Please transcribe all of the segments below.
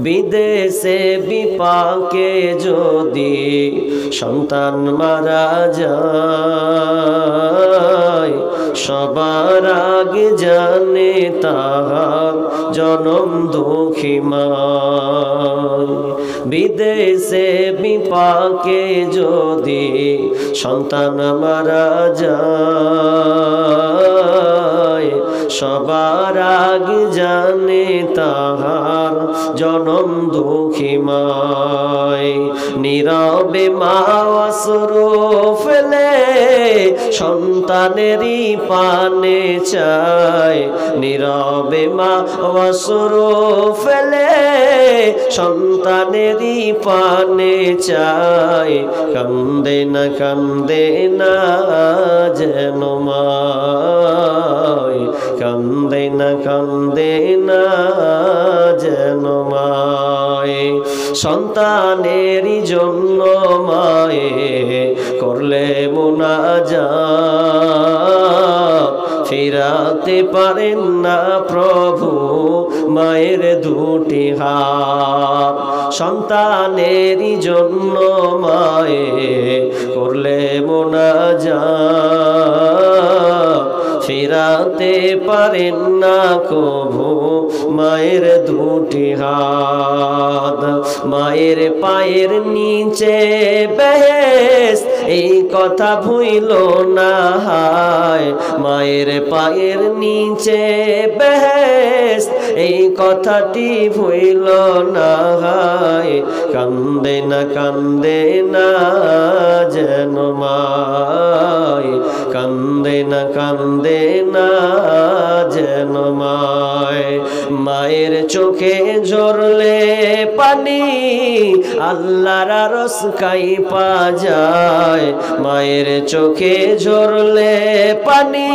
বিদেশে বিপাকে যদি সন্তান মারা যায়, সবার আগে জানে তাহার জনম দুঃখী মা। বিদেশে বিপাকে যদি সন্তান মারা যায়, সবার আগে জানে তাহার জনম দুঃখী মায়। নীরবে মা অশ্রু ফেলে সন্তানেরই পানে চায়, নীরবে মা অশ্রু ফেলে সন্তানেরই পানে চায়। কান্দে না যেন মায়, কান্দে না যেন মায়। সন্তানেরই জন্য মায়ে করলে মুনাজাত, ফিরাতে পারেন না প্রভু মায়ের দুটি হাত। সন্তানেরই জন্য মায়ে করলে মুনাজাত, ফিরাতে পারেন না কভু মায়ের দুটি হাত। মায়ের পায়ের নিচে বেহেশত, এই কথা ভুইল না হায়। মায়ের পায়ের নিচে বেহেশত, এই কথাটি ভুইল না হায়। কান্দে না যেন মায়, কান্দে না যেন মায়। মায়ের চোখে ঝরলে পানি আল্লাহর আরশ কাঁইপা যায়। মায়ের চোখে ঝরলে পানি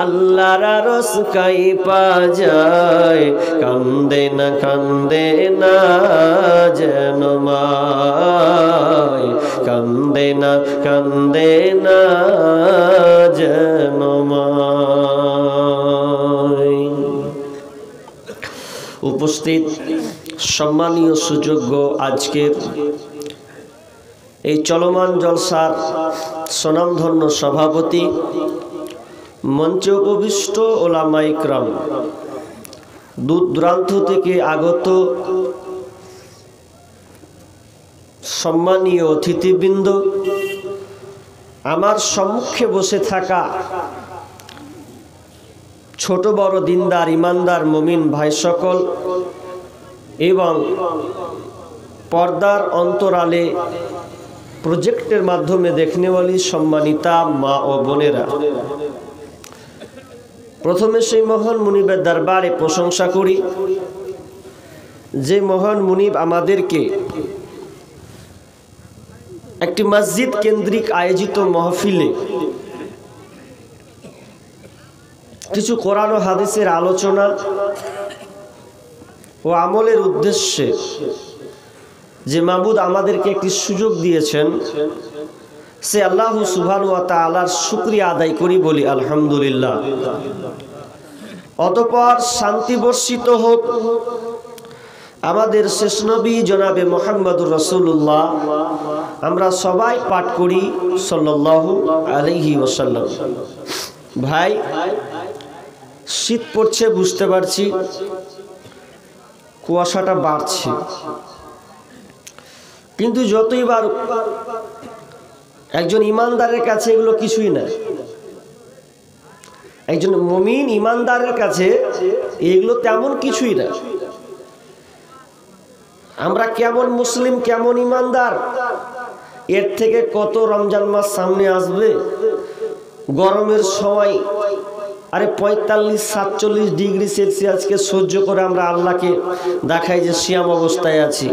আল্লাহর আরশ কাঁইপা যায়। কান্দে না যেন মায়, কান্দে না যেন মায়। উপস্থিত সম্মানীয় সুযোগ্য আজকের এই চলমান জলসার স্বনামধন্য সভাপতি, মঞ্চে উপবিষ্ট ওলামা ইকরাম, দূর দূরান্ত থেকে আগত সম্মানীয় অতিথিবৃন্দ, আমার সম্মুখে বসে থাকা ছোট বড় দিনদার ইমানদার মুমিন ভাই সকল এবং পর্দার অন্তরালে প্রজেক্টের মাধ্যমে দেখনেওয়ালি সম্মানিতা মা ও বোনেরা, প্রথমে সেই মহান মুনিবের দরবারে প্রশংসা করি যে মহান মুনিব আমাদেরকে একটি মসজিদ কেন্দ্রিক আয়োজিত মাহফিলে কিছু কোরআন ও হাদিসের আলোচনা ও আমলের উদ্দেশ্যে যে মাবুদ আমাদেরকে একটি সুযোগ দিয়েছেন, সে আল্লাহ সুবহানাহু ওয়া তাআলার শুকরিয়া আদায় করি, বলি আলহামদুলিল্লাহ। অতঃপর শান্তি বর্ষিত হোক আমাদের শেষ নবী জনাবে মুহাম্মদুর রাসূলুল্লাহ, আমরা সবাই পাঠ করি সাল্লাল্লাহু আলাইহি ওয়াসাল্লাম। ভাই, শীত পড়ছে বুঝতে পারছি, কুয়াশাটা বাড়ছে, কিন্তু যতই বাড়ুক একজন ইমানদারের কাছে এগুলো কিছুই না। একজন মুমিন ইমানদারের কাছে এগুলো তেমন কিছুই না। আমরা কেমন মুসলিম, কেমন ইমানদার, এর থেকে কত রমজান মাস সামনে আসবে, গরমের সময় আরে 45-47 ডিগ্রি সেলসিয়াসকে সহ্য করে আমরা আল্লাহকে দেখাই যে সিয়াম অবস্থায় আছি।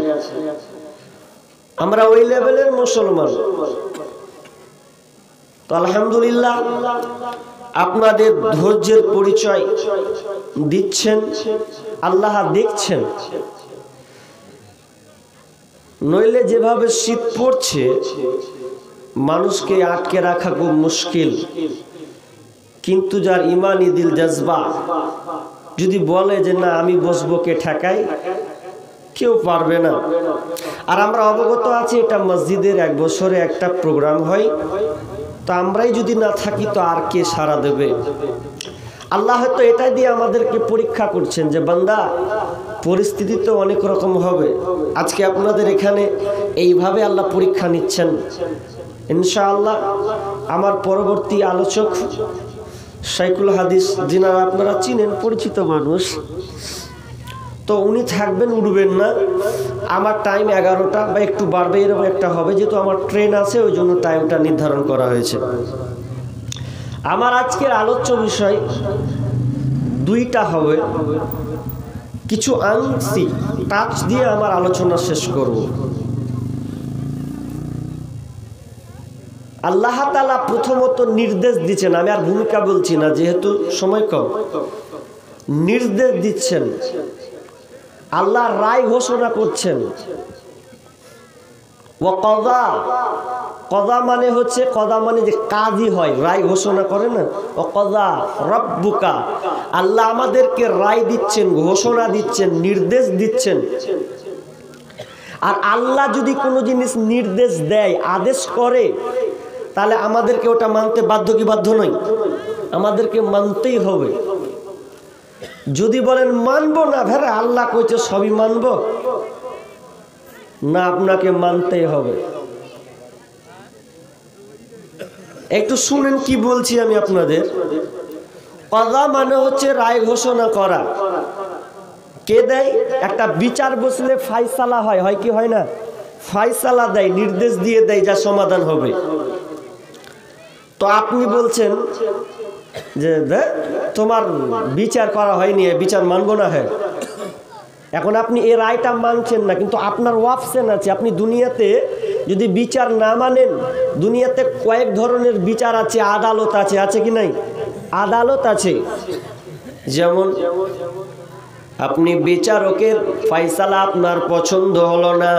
আমরা ওই লেভেলের মুসলমান। তো আলহামদুলিল্লাহ, আপনাদের ধৈর্যের পরিচয় দিচ্ছেন, আল্লাহ দেখছেন। নইলে যেভাবে শীত পড়ছে মানুষকে আটকে রাখা খুব মুশকিল। কিন্তু যার ইমানি দিল জজবা যদি বলে যে না আমি বসবো, কে ঠেকায়? কেউ পারবে না। আর আমরা অবগত আছি এটা মসজিদের 1 বছরে একটা প্রোগ্রাম হয়, তো আমরাই যদি না থাকি তো আর কে সাড়া দেবে? আল্লাহ হয়তো এটাই দিয়ে আমাদেরকে পরীক্ষা করছেন যে বান্দা, পরিস্থিতি তো অনেক রকম হবে, আজকে আপনাদের এখানে এইভাবে আল্লাহ পরীক্ষা নিচ্ছেন। ইনশাআল্লাহ আমার পরবর্তী আলোচক শাইখুল হাদিস, যিনারা আপনারা চিনেন, পরিচিত মানুষ, তো উনি থাকবেন, উঠবেন না। আমার টাইম 11টা বা একটু বাড়বে, এরকম একটা হবে, যেহেতু আমার ট্রেন আছে ওই জন্য টাইমটা নির্ধারণ করা হয়েছে। আমার আজকের আলোচ্য বিষয় 2টা হবে, কিছু আংশিক টাচ দিয়ে আমার আলোচনা শেষ করব। আল্লাহ তাআলা প্রথমত নির্দেশ দিচ্ছেন, আমি আর ভূমিকা বলছি না যেহেতু সময় কম, নির্দেশ দিচ্ছেন, আল্লাহ রায় ঘোষণা করছেন। ওয়াকাযা, কযা মানে হচ্ছে, কযা মানে যে কাজী হয়, রায় ঘোষণা করে না। ওয়াকাযা রাব্বুকা, আল্লাহ আমাদেরকে রায় দিচ্ছেন, ঘোষণা দিচ্ছেন, নির্দেশ দিচ্ছেন। আর আল্লাহ যদি কোনো জিনিস নির্দেশ দেয়, আদেশ করে, তাহলে আমাদেরকে ওটা মানতে বাধ্য কি বাধ্য নয়? আমাদেরকে মানতেই হবে। যদি বলেন মানবো না, ভেড়া আল্লাহ কইছে সবই মানবো না, আপনাকে মানতেই হবে। একটু শুনেন কি বলছি আমি আপনাদের। কযা মানে হচ্ছে রায় ঘোষণা করা। কে দেয়? একটা বিচার বসলে ফায়সালা হয়, হয় কি হয় না? ফায়সালা দেয়, নির্দেশ দিয়ে দেয় যা সমাধান হবে। তো আপনি বলছেন যে তোমার বিচার করা হয়নি, বিচার মানবো না। হ্যাঁ, এখন আপনি এই রায়টা মানছেন না, কিন্তু আপনার অপশন আছে। আপনি দুনিয়াতে যদি বিচার না মানেন, দুনিয়াতে কয়েক ধরনের বিচার আছে, আদালত আছে, আছে কি নাই? আদালত আছে। যেমন আপনি বিচারকের ফয়সালা আপনার পছন্দ হলো না,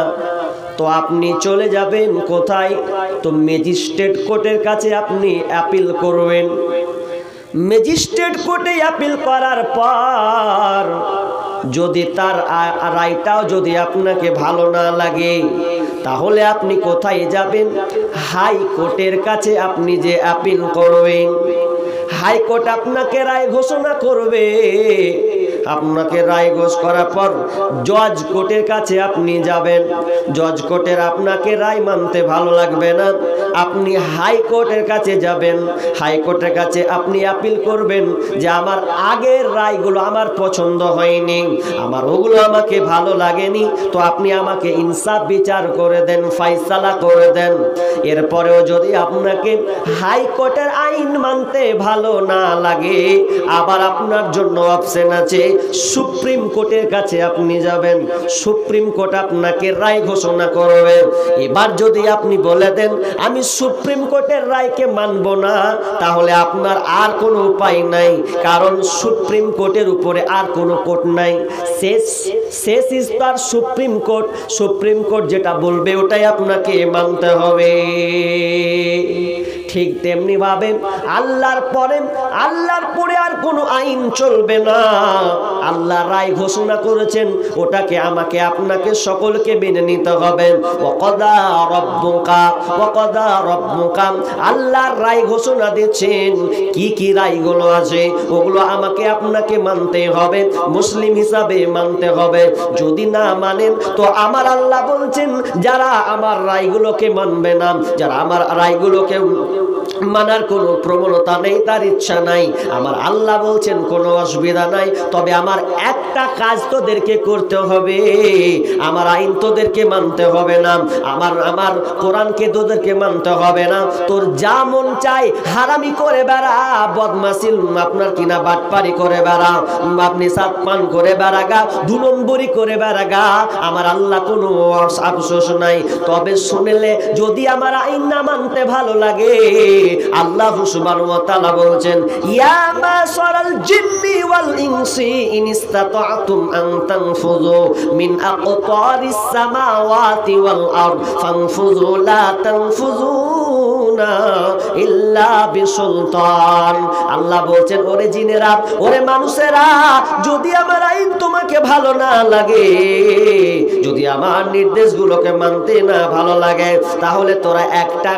তো আপনি চলে যাবেন কোথায়? তো ম্যাজিস্ট্রেট কোর্টের কাছে আপনি অ্যাপিল করবেন। ম্যাজিস্ট্রেট কোর্টে অ্যাপিল করার পর যদি তার রায়টাও যদি আপনাকে ভালো না লাগে, তাহলে আপনি কোথায় যাবেন? হাইকোর্টের কাছে আপনি যে অ্যাপিল করবেন, হাইকোর্ট আপনাকে রায় ঘোষণা করবে। আপনাকে রায় ঘোষ করার পর জজ কোর্টের কাছে আপনি যাবেন। জজ কোর্টের আপনাকে রায় মানতে ভালো লাগবে না, আপনি হাইকোর্টের কাছে যাবেন। হাইকোর্টের কাছে আপনি আপিল করবেন যে আমার আগের রায়গুলো আমার পছন্দ হয়নি, আমার ওগুলো আমাকে ভালো লাগেনি, তো আপনি আমাকে ইনসাফ বিচার করে দেন, ফয়সালা করে দেন। এরপরেও যদি আপনাকে হাইকোর্টের আইন মানতে ভালো না লাগে, আবার আপনার জন্য অপশন আছে, সুপ্রিম কোর্টের কাছে আপনি যাবেন। সুপ্রিম কোর্ট আপনাকে রায় ঘোষণা করবে। এবার যদি আপনি বলে দেন আমি সুপ্রিম কোর্টের রায়কে মানব না, তাহলে আপনার আর কোনো উপায় নাই, কারণ সুপ্রিম কোর্টের উপরে আর কোনো কোর্ট নাই। শেষ ইস্তার সুপ্রিম কোর্ট। সুপ্রিম কোর্ট যেটা বলবে ওটাই আপনাকে মানতে হবে। ঠিক তেমনি ভাবে আল্লাহর পরে আর কোনো আইন চলবে না। আল্লাহ রায় ঘোষণা করেছেন, ওটাকে আমাকে আপনাকে সকলকে মেনে নিতে হবে। ওয়াকাদা রাব্বুকা, আল্লাহর রায় ঘোষণা দিচ্ছেন, কি কি রায়গুলো আছে ওগুলো আমাকে আপনাকে মানতে হবে, মুসলিম হিসাবে মানতে হবে। যদি না মানেন তো আমার আল্লাহ বলছেন, যারা আমার রায়গুলোকে মানবে না, যারা আমার রায়গুলোকে মানার কোনো প্রবণতা নেই, তার ইচ্ছা নাই, আমার আল্লাহ বলছেন কোনো অসুবিধা নাই, তবে আমার একটা কাজ তোদেরকে করতে হবে, আমার আইন তোদেরকে মানতে হবে না, আমার কোরআনকে তোদেরকে মানতে হবে না। তোর যা মন চাই হারামি করে বেড়া, বদমাশি আপনার কিনা বাটপারি করে বেড়া, আপনি সাত পান করে বেড়াগা, 2 নম্বরি করে বেড়াগা, আমার আল্লাহ কোনো আফসোস নাই। তবে শুনলে যদি আমার আইন না মানতে ভালো লাগে, আল্লাহ সুবহানাহু ওয়া তাআলা বলছেন, ইয়া মাশারাল জিন্নি ওয়াল ইনসি ইন ইসতাতা'তুম আন তানফুযু মিন আকতারিস সামাওয়াতি ওয়াল আরদ ফানফুযু লা তানফুযুনা ইল্লা বিসুলতান। আল্লাহ বলছেন, ওরে জিনেরা, ওরে মানুষেরা, যদি আমার আইন তোমাকে ভালো না লাগে, আমার নির্দেশগুলোকে মানতে না ভালো লাগে, তাহলে তোরা একটা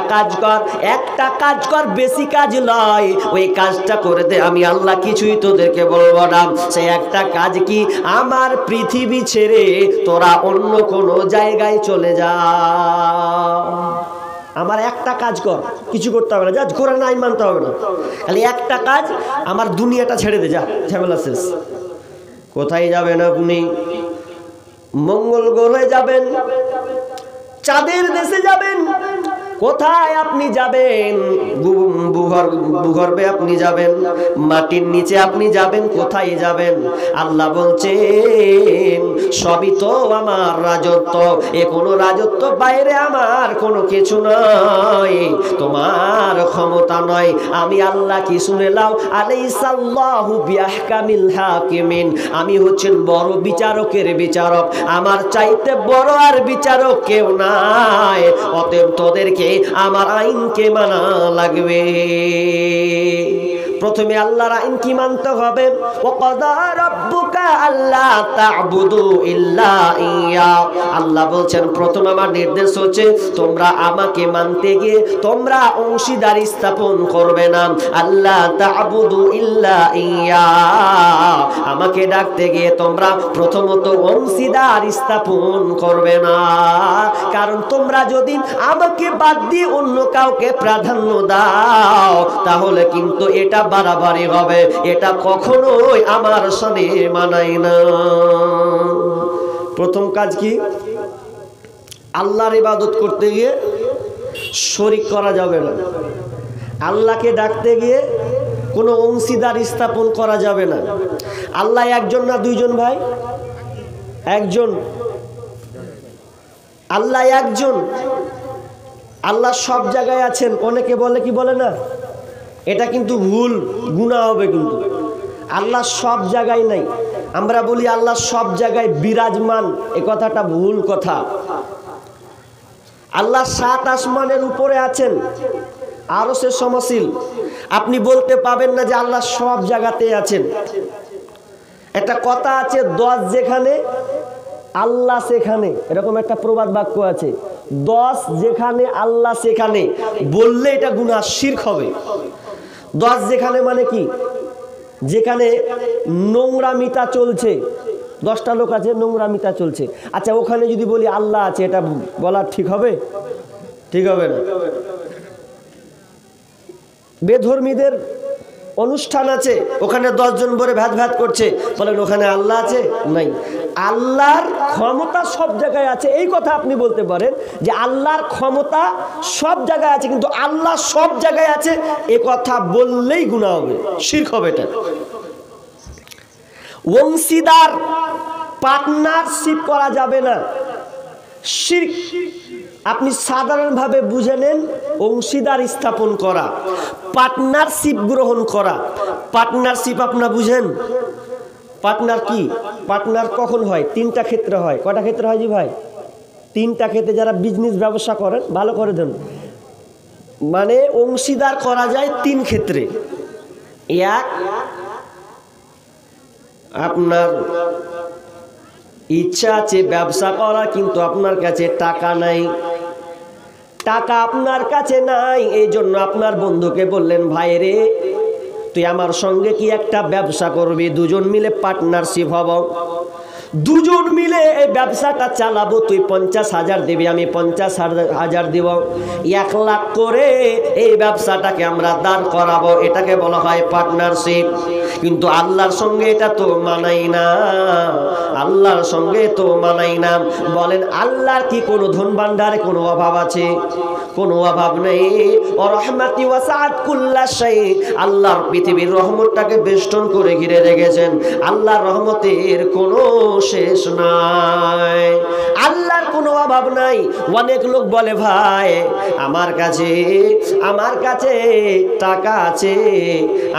কাজ কর, বেশি কাজ নয়, ওই কাজটা করে দে, আমি আল্লাহ কিছুই তোদেরকে বলবো না। সেই একটা কাজ কি? আমার পৃথিবী ছেড়ে তোরা অন্য কোনো জায়গায় চলে যা। আমার একটা কাজ কর, কিছু করতে হবে না, যা কোরআন আইন মানতে হবে না, খালি একটা কাজ, আমার দুনিয়াটা ছেড়ে দে, যা, ঝামেলা শেষ। কোথায় যাবেন আপনি? মঙ্গল গ্রহে যাবেন, চাঁদের দেশে যাবেন, কোথায় আপনি যাবেন? ভূগর্ভে আপনি যাবেন, মাটির নিচে আপনি যাবেন, কোথায় যাবেন? আল্লাহ বলছেন সবই তো আমার রাজত্ব, এ কোনো রাজত্ব বাইরে আমার কোনো কিছু নয়, তোমার ক্ষমতা নয়। আমি আল্লাহ কি শুনে লাও, আলাইসাল্লাহু বিআহকামিল হাকিমিন, আমি হচ্ছেন বড় বিচারকের বিচারক, আমার চাইতে বড় আর বিচারক কেউ নাই। অতএব তোদেরকে আমার আইনকে মানা লাগবে। প্রথমে আল্লাহর আইন কি মানতে হবে? ওয়াকাদা রাব্বুকা আল্লা তা'বুদু ইল্লা ইয়া। আল্লাহ বলছেন প্রথম আমার নির্দেশ হচ্ছে তোমরা আমাকে মানতে গিয়ে তোমরা অংশীদারি স্থাপন করবে না। আল্লা তা'বুদু ইল্লা ইয়া, আমাকে ডাকতে গিয়ে তোমরা প্রথমত অংশীদার স্থাপন করবে না। কারণ তোমরা যদি আমাকে বাদ দিয়ে অন্য কাউকে প্রাধান্য দাও, তাহলে কিন্তু এটা বাড়াবাড়ি হবে, এটা কখনোই আমার সাথে মানায় না। প্রথম কাজ কি? আল্লাহর ইবাদত করতে গিয়ে শরীক করা যাবে না, আল্লাহকে ডাকতে গিয়ে কোনো অংশীদার স্থাপন করা যাবে না। আল্লাহ একজন না দুইজন ভাই? একজন। আল্লাহ একজন, আল্লাহ সব জায়গায় আছেন। অনেকে বলে কি বলে না, এটা কিন্তু ভুল, গুনাহ হবে কিন্তু। আল্লাহ সব জায়গায় নাই, আমরা বলি আল্লাহ সব জায়গায় বিরাজমান, এ কথাটা ভুল কথা। আল্লাহ 7 আসমানের উপরে আছেন, আরশে সমশীল। আপনি বলতে পাবেন না যে আল্লাহ সব জায়গাতে আছেন। একটা কথা আছে, 10 যেখানে আল্লাহ সেখানে, এরকম একটা প্রবাদ বাক্য আছে। 10 যেখানে আল্লাহ সেখানে বললে এটা গুনাহ, শিরক হবে। 10 যেখানে মানে কি? যেখানে নোংরামিতা চলছে, 10টা লোক আছে, নোংরামিতা চলছে, আচ্ছা ওখানে যদি বলি আল্লাহ আছে, এটা বলা ঠিক হবে? ঠিক হবে না। বেধর্মীদের অনুষ্ঠান আছে, ওখানে 10 জন ভরে ভ্যাত ভ্যাত করছে, বলেন ওখানে আল্লাহ আছে? নাই। আল্লাহর ক্ষমতা সব জায়গায় আছে, এই কথা আপনি বলতে পারেন যে আল্লাহর ক্ষমতা সব জায়গায় আছে, কিন্তু আল্লাহ সব জায়গায় আছে এ কথা বললেই গুনাহ হবে, শিরক হবে। এটা অংশীদার, পার্টনারশিপ করা যাবে না, শিরক। আপনি সাধারণভাবে বুঝে নেন, অংশীদার স্থাপন করা, পার্টনারশিপ গ্রহণ করা। পার্টনারশিপ আপনারা বুঝেন? পার্টনার কি? পার্টনার কখন হয়? 3টা ক্ষেত্রে হয়। কটা ক্ষেত্রে হয় জি ভাই? 3টা ক্ষেত্রে। যারা বিজনেস ব্যবসা করেন ভালো করে দেন, মানে অংশীদার করা যায় 3 ক্ষেত্রে। এক, আপনার ইচ্ছা আছে ব্যবসা করা, কিন্তু আপনার কাছে টাকা নাই, টাকা আপনার কাছে নাই, এই জন্য আপনার বন্ধুকে বললেন ভাই রে তুই আমার সঙ্গে কি একটা ব্যবসা করবি, দুজন মিলে পার্টনারশিপ হব, দুজন মিলে এই ব্যবসাটা চালাবো, তুই 50,000 দিবি, আমি 50,000 দিব, 1 লাখ করে এই ব্যবসাটাকে আমরা দাঁড় করাবো, এটাকে বলা হয় পার্টনারশিপ। কিন্তু আল্লাহর সঙ্গে এটা তো মানাই না, আল্লাহর সঙ্গে তো মানাই না। বলেন আল্লাহর কি কোনো ধন ভান্ডারে কোনো অভাব আছে? কোনো অভাব নেই। রহমাতি ওয়াসাআত কুল্লা শাই, আল্লাহর পৃথিবীর রহমতটাকে বেষ্টন করে ঘিরে রেখেছেন, আল্লাহর রহমতের কোনো শেষ নাই, আল্লাহর কোনো অভাব অভাব নাই। অনেক লোক বলে ভাই আমার কাছে টাকা আছে,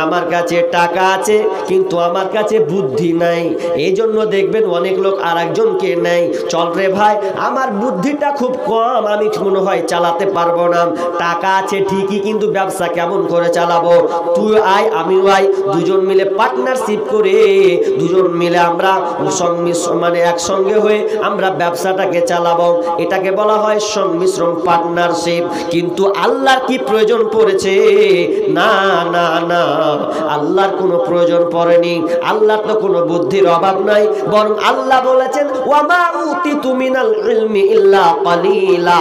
আমার কাছে টাকা আছে, কিন্তু আমার কাছে বুদ্ধি নাই। এই জন্য দেখবেন অনেক লোক আর একজনকে নেয়, চল রে ভাই আমার বুদ্ধিটা খুব কম, আমি মনে হয় চালাতে পারবো না। টাকা আছে ঠিকই, কিন্তু ব্যবসা কেমন করে চালাবো? তুই আয় আমিও আয়, দুজন মিলে পার্টনারশিপ করে দুজন মিলে আমরা মানে একসঙ্গে হয়ে আমরা ব্যবসাটাকে চালাবো। এটাকে বলা হয় সংমিশ্রণ, পার্টনারশিপ। কিন্তু আল্লাহর কি প্রয়োজন পড়েছে? না না না, আল্লাহর কোনো প্রয়োজন পড়েনি। আল্লাহর তো কোনো বুদ্ধির অভাব নাই, বরং আল্লাহ বলেছেন ওয়ামা উতিতু মিনাল ইলমি ইল্লা কালিলা।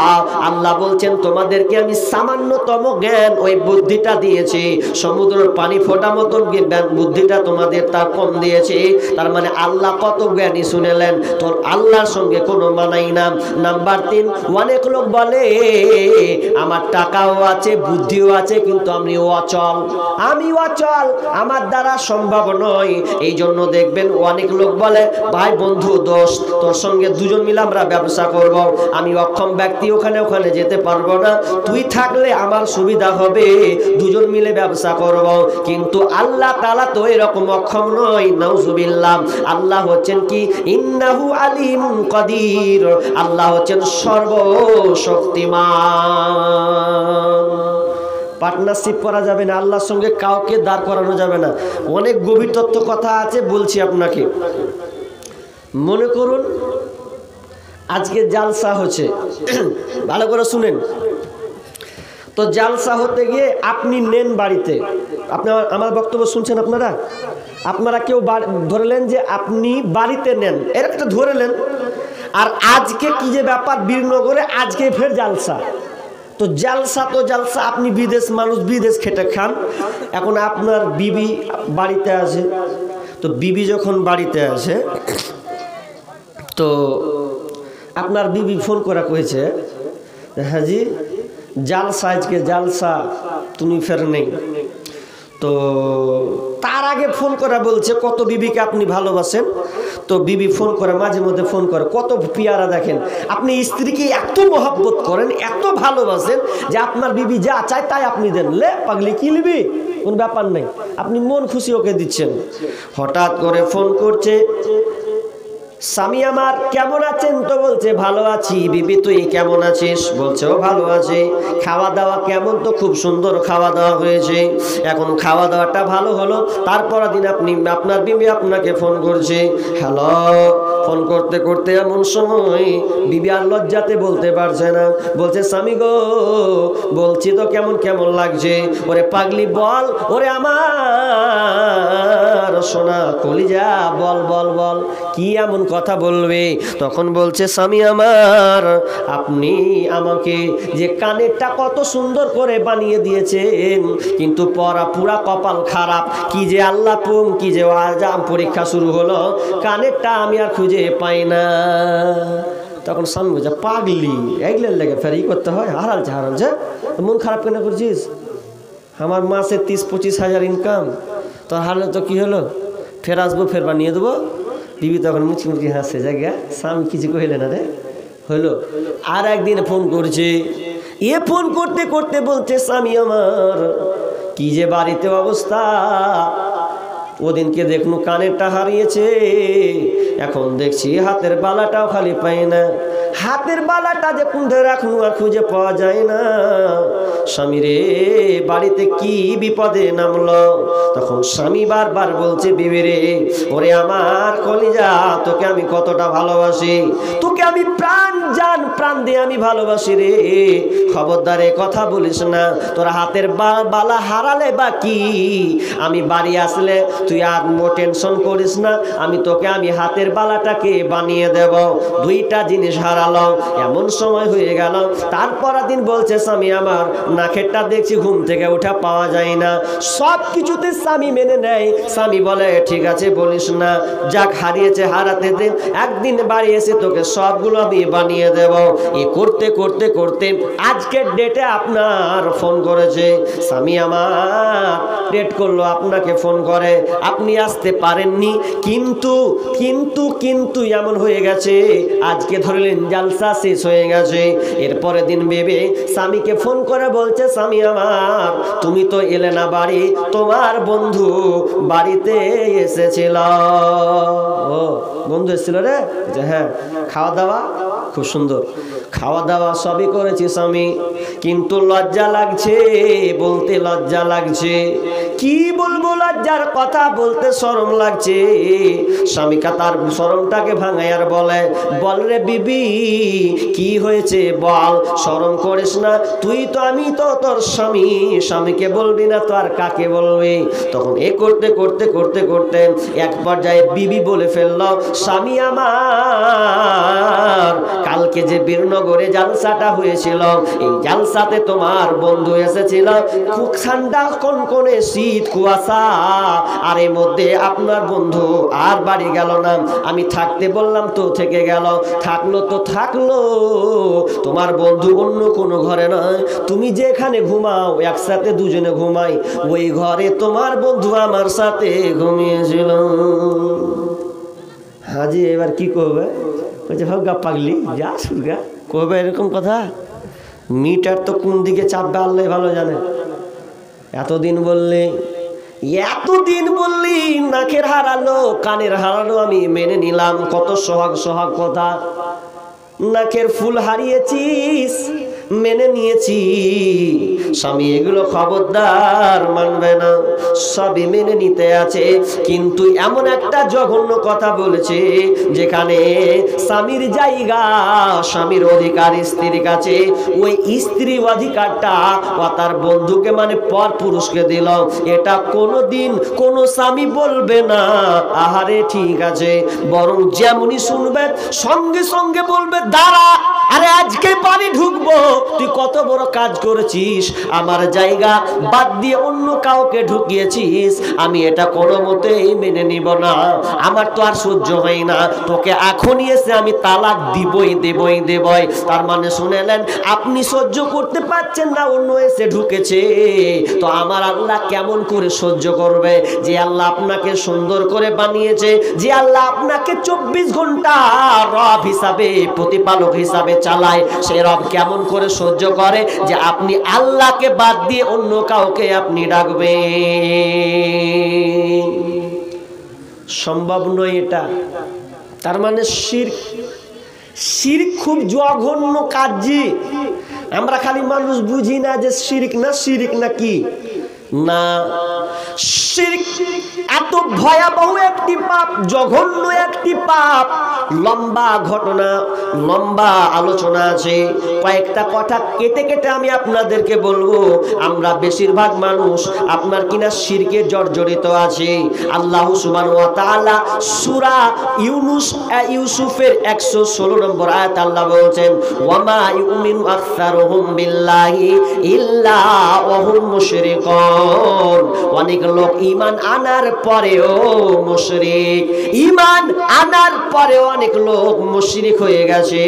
আল্লাহ বলছেন তোমাদেরকে আমি সামান্যতম জ্ঞান, ওই বুদ্ধিটা দিয়েছি। সমুদ্রের পানি ফোটা মতন বুদ্ধিটা তোমাদের তা কম দিয়েছে। তার মানে আল্লাহ কত জ্ঞানী শুনেলেন, তোর আল্লাহর সঙ্গে কোনো মানাই না। নাম্বার 3, অনেক লোক বলে আমার টাকাও আছে বুদ্ধিও আছে, কিন্তু আমি অচল, আমার দ্বারা সম্ভব নয়। এই জন্য দেখবেন অনেক লোক বলে ভাই বন্ধু দোস্ত, তোর সঙ্গে দুজন মিলে আমরা ব্যবসা করব, আমি অক্ষম ব্যক্তি, ওখানে যেতে পারবো না, তুই থাকলে আমার সুবিধা হবে, দুজন মিলে ব্যবসা করব। কিন্তু আল্লাহ তাআলা তো এরকম অক্ষম নয়, নাউজুবিল্লাহ। আল্লাহ হচ্ছেন কি ইন্নাহু আলিমুন কাদির, আল্লাহ হচ্ছেন সর্বশক্তিমান। পার্টনারশিপ করা যাবে না, আল্লাহর সঙ্গে কাউকে দাঁড় করানো যাবে না। অনেক গভীর তত্ত্ব কথা আছে, বলছি আপনাকে। মনে করুন আজকে জালসা হচ্ছে, ভালো করে শুনেন তো। জালসা হতে গিয়ে আপনি নেন বাড়িতে, আপনার আমার বক্তব্য শুনছেন আপনারা কেউ ধরলেন যে আপনি বাড়িতে নেন, এর একটা ধরলেন। আর আজকে কি যে ব্যাপার, বীরনগরে আজকে ফের জালসা। তো জালসা আপনি মানুষ বিদেশ খেটে খান। এখন আপনার বিবি বাড়িতে আছে, তো বিবি যখন বাড়িতে আসে তো আপনার বিবি ফোন করা কয়েছে, হ্যাঁ জি আজকে জালসা, তুমি ফের নেই। তো তার আগে ফোন করা বলছে কত বিবিকে আপনি ভালোবাসেন। তো বিবি ফোন করে, মাঝে মধ্যে ফোন করে, কত পিয়ারা। দেখেন আপনি স্ত্রীকে এত মহব্বত করেন, এত ভালোবাসেন যে আপনার বিবি যা চায় তাই আপনি দেন। লে পাগলি কি নিবি, কোন ব্যাপার নেই, আপনি মন খুশি ওকে দিচ্ছেন। হঠাৎ করে ফোন করছে, স্বামী আমার কেমন আছেন? তো বলছে ভালো আছি। বিবি তুই কেমন আছিস? বলছে ও ভালো আছে। খাওয়া দাওয়া কেমন? তো খুব সুন্দর খাওয়া দাওয়া হয়েছে। এখন খাওয়া দাওয়াটা ভালো হলো, তারপর দিন আপনার বিবি আপনাকে ফোন করছে, হ্যালো। ফোন করতে করতে এমন সময় বিবি আর লজ্জাতে বলতে পারছে না, বলছে স্বামী গো, বলছি তো কেমন কেমন লাগছে। ওরে পাগলি বল, ওরে আমার সোনা কলিজা, বল বল বল কি এমন কথা বলবে? তখন বলছে স্বামী আমার, আপনি আমাকে যে কানেরটা কত সুন্দর করে বানিয়ে দিয়েছেন, কিন্তু পুরা কপাল খারাপ। কি যে আল্লাহ কি যে আজাম পরীক্ষা শুরু হলো, কানেরটা আমি আর খুঁজে পাই না। তখন স্বামী বলছে পাগলি, এগুলোর লেগে ফের করতে হয়, হারালছে মন খারাপ কেন করছিস? আমার মাসে 30-25 হাজার ইনকাম, তোর হারলে তো কি হলো, ফের আসবো, ফের বানিয়ে দেবো। বিবি তখন মুচকি হাসছে, জায়গা স্বামী কিছু কইলে না রে, হইলো। আর একদিন ফোন করছে, ফোন করতে করতে বলছে স্বামী আমার কি যে বাড়িতে অবস্থা, ওদিনকে দেখনু কানেরটা হারিয়েছে, এখন দেখছি হাতের বালাটাও খালি পাই না, হাতের বালাটা যে কুঁধে রাখনু আর খুঁজে পাওয়া যায় না। স্বামী রে, বাড়িতে কি বিপদে নামলো? তখন স্বামী বারবার বলছে বিবি রে, ওরে আমার কলিজা, তোকে আমি কতটা ভালোবাসি, তোকে আমি প্রাণ জান প্রাণ দিয়ে আমি ভালোবাসি রে। খবরদারে কথা বলিস না, তোর হাতের বালা হারালে বা কি, আমি বাড়ি আসলে তুই আর টেনশন করিস না, আমি তোকে আমি হাতের বালাটাকে বানিয়ে দেব। দুইটা জিনিস হারালো, এমন সময় হয়ে গেল। তারপর দিন বলছে স্বামী আমার নাকেরটা দেখছি ঘুম থেকে উঠা পাওয়া যায় না। সব কিছুতে স্বামী মেনে নেয়। স্বামী বলে ঠিক আছে বলিস না, যাক হারিয়েছে হারাতে দে, একদিন বাড়ি এসে তোকে সবগুলো আমি বানিয়ে দেব। এ করতে করতে করতে আজকের ডেটে আপনার ফোন করেছে, স্বামী আমার ডেট করলো, আপনাকে ফোন করে, আপনি আসতে পারেননি, কিন্তু কিন্তু কিন্তু এমন হয়ে গেছে আজকে ধরলেন জালসা শেষ হয়ে গেছে। এরপরে দিন ভেবে স্বামীকে ফোন করে বলছে, স্বামী আমার তুমি তো এলে না বাড়ি, তোমার বন্ধু বাড়িতে এসেছিল। ও বন্ধু এসেছিল রে? হ্যাঁ। খাওয়া দাওয়া? খুব সুন্দর, খাওয়া দাওয়া সবই করেছি স্বামী, কিন্তু লজ্জা লাগছে, বলতে লজ্জা লাগছে। কি বলবো, লজ্জার কথা বলতে শরম লাগছে। স্বামীকা তার শরমটাকে ভাঙায় আর বলে, বল রে বিবি কি হয়েছে বল, শরম করিস না, তুই তো আমি তো তোর স্বামী, স্বামীকে বলবি না তো আর কাকে বলবি। তখন এ করতে করতে করতে করতে এক পর্যায়ে বিবি বলে ফেললো, স্বামী আমার কালকে যে বীরনগরে জালসাটা হয়েছিল, এই জালসাতে তোমার বন্ধু এসেছিল, খুব ঠান্ডা কনকনে শীত কুয়াশা, আর এর মধ্যে আপনার বন্ধু আর বাড়ি গেল না, আমি থাকতে বললাম তো থেকে গেল, থাকলো তো থাকলো, তোমার বন্ধু অন্য কোনো ঘরে নয়, তুমি যেখানে ঘুমাও একসাথে দুজনে ঘুমাই, ওই ঘরে তোমার বন্ধু আমার সাথে ঘুমিয়েছিল। হাজি এবার কি করবে? বলছে হোগা পাগলি, যা সুরগা করবে এরকম কথা? মিটার তো কোন দিকে চাপবে আল্লাহ ভালো জানে। এতদিন বললি নাকের হারালো কানের হারালো আমি মেনে নিলাম, কত সোহাগ সোহাগ কথা, নাকের ফুল হারিয়েছিস মেনে নিয়েছি, স্বামী এগুলো খবরদার মানবে না, সবই মেনে নিতে আছে, কিন্তু এমন একটা জঘন্য কথা বলেছে যেখানে স্বামীর জায়গা, স্বামীর অধিকার স্ত্রীর কাছে, ওই স্ত্রী অধিকারটা তার বন্ধুকে মানে পর পুরুষকে দিল, এটা কোনোদিন কোনো স্বামী বলবে না আহারে ঠিক আছে, বরং যেমনই শুনবে সঙ্গে সঙ্গে বলবে দাঁড়া, আরে আজকে বাড়ি ঢুকবো, তুই কত বড় কাজ করেছিস, আমার জায়গা বাদ দিয়ে অন্য কাউকে ঢুকিয়েছিস, আমি এটা কোনো মতেই মেনে নিব না, আমার তো আর সহ্য হয় না, তোকে এখনই এসে আমি তালাক দেবই। তার মানে শুনেলেন, আপনি সহ্য করতে পারছেন না, অন্য এসে ঢুকেছে, তো আমার আল্লাহ কেমন করে সহ্য করবে? যে আল্লাহ আপনাকে সুন্দর করে বানিয়েছে, যে আল্লাহ আপনাকে 24 ঘন্টা রব হিসাবে প্রতিপালক হিসাবে চালায়, সে রব কেমন করে সহ্য করে যে আপনি আল্লাহকে বাদ দিয়ে অন্য কাউকে আপনি ডাকবেন? সম্ভব নয় এটা। তার মানে শিরক খুব জঘন্য কাজ। আমরা খালি মানুষ বুঝি না যে শিরক না কি না, শিরক এত ভয়াবহ একটি পাপ, জঘন্য একটি পাপ, লম্বা ঘটনা, লম্বা আলোচনা আছে, কয়েকটা কথা কেটে কেটে আমি আপনাদেরকে বলবো। আমরা বেশিরভাগ মানুষ আপনার কিনা শিরকে জর্জরিত আছে। আল্লাহ সুবহানাহু ওয়া তাআলা সূরা ইউসুফের 116 নম্বর আয়াত আল্লাহ বলছেন, ওয়ামা ইউমিনু আকসারুহুম বিল্লাহি ইল্লা ওয়া হুম মুশরিকুন। অনেক লোক ঈমান আনার পরেও মুশরিক, ঈমান আনার পরেও অনেক লোক মুশরিক হয়ে গেছে,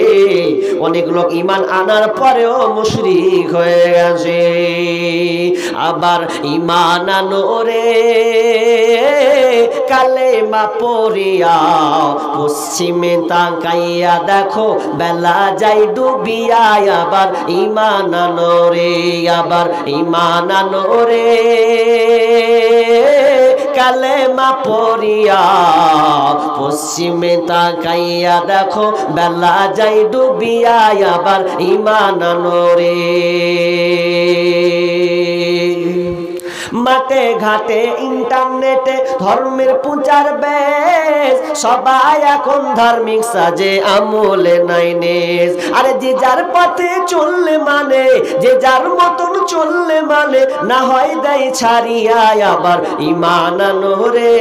অনেক লোক ঈমান আনার পরেও মুশরিক হয়ে গেছে। আবার ঈমান আনোরে কালেমা পড়িয়া পশ্চিমে তাকাইয়া দেখো বেলা যাই ডুবিয়া, আবার ঈমান আনোরে, আবার ঈমান আনোরে কালেমা পড়িয়া পশ্চিমে তাকাইয়া দেখো বেলা যাই ডুবিয়া, আবার ঈমান আনোরে। মাঠে ঘাটে ইন্টারনেটে ধর্মের প্রচার বেশ, সবাই এখন ধার্মিক সাজে আমলে নাই নেস। আরে যে যার পথে চললে মানে, যে যার মতন চললে মানে, না হয় দেয় ছাড়িয়া, আবার ঈমান আনোরে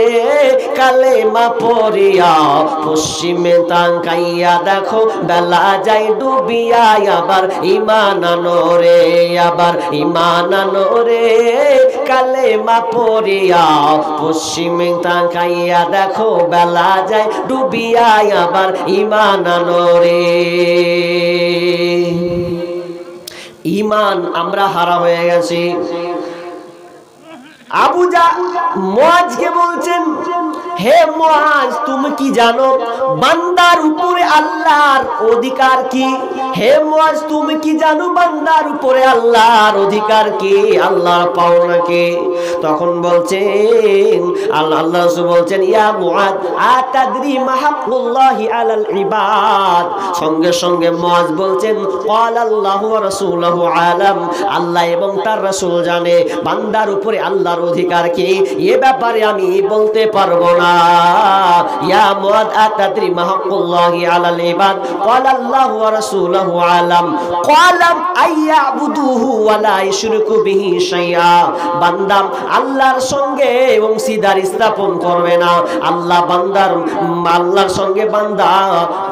কালেমা পড়িয়া পশ্চিমে তাকাইয়া দেখো বেলা যায় ডুবিয়া, আবার ঈমান আনোরে, আবার ঈমান আনোরে কালেমা পড়িয়া পশ্চিমে তাকাইয়া দেখো বেলা যায় ডুবিয়া, আবার ঈমান আনোরে। ঈমান আমরা হারা হয়ে গেছি। আবু মুআজকে বলছেন, হে মুআজ তুমি কি জানো বান্দার উপরে আল্লাহর অধিকার কি? হে মুআজ তুমি কি জানো বান্দার উপরে আল্লাহর অধিকার কি, আল্লাহর পাওনা কি? তখন বলছেন আল্লাহ রাসূল বলছেন ইয়া মুআজ আতাদরি মা হাক্কুল্লাহি আলাল ইবাদ। সঙ্গে সঙ্গে মুআজ বলছেন ক্বাল আল্লাহু ওয়া রাসূলুহু আলাম, আল্লাহ এবং তার রাসূল জানে বান্দার উপরে আল্লাহর অধিকার কি, এ ব্যাপারে আমি বলতে পারবো না। ইয়া মুআজ আতাদরি মা হাক্কুল্লাহি আলাল ইবাদ ক্বাল আল্লাহু ওয়া রাসূলুহু আলাম ক্বালাম আইয়াবুদুহু ওয়া লা ইশরিকু বিহি শাইআ। বান্দা আল্লাহর সঙ্গে অংশীদারি স্থাপন করবে না, আল্লাহর সঙ্গে বান্দা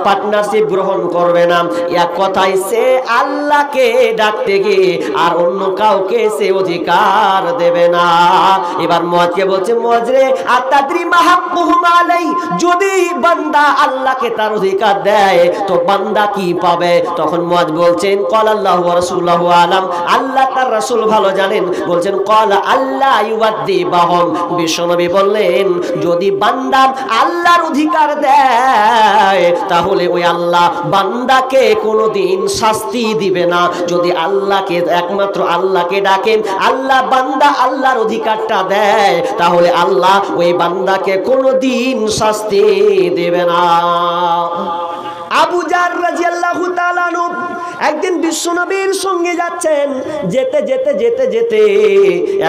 পার্টনারশিপ গ্রহণ করবে না। এক কথায় সে আল্লাহকে ডাকতে গিয়ে আর অন্য কাউকে সে অধিকার দেবে না। এবার মুআজকে বলছে মুআজ রে আতাদরি মা হাক্কুহুম আলাই, যদি বান্দা আল্লাহকে তার অধিকার দেয় তো বান্দা কি পাবে? তখন মুআজ বলছেন ক্বাল আল্লাহু ওয়া রাসূলুহু আলাম, আল্লাহ তার রাসূল ভালো জানেন। বলছেন ক্বালা আল্লাহ ইউআদ্দিবাহুম, বিশ্বনবী বললেন যদি বান্দা আল্লাহর অধিকার দেয় তাহলে ওই আল্লাহ বান্দাকে কোনোদিন শাস্তি দিবে না। যদি আল্লাহকে একমাত্র আল্লাহকে ডাকেন, আল্লাহ বান্দা আল্লাহর অধিকারটা দেয় তাহলে আল্লাহ ওই বান্দাকে কোনোদিন শাস্তি দেবে না। আবু জার রাদিয়াল্লাহু তাআলা আনহু একদিন বিশ্বনবীর সঙ্গে যাচ্ছেন, যেতে যেতে যেতে যেতে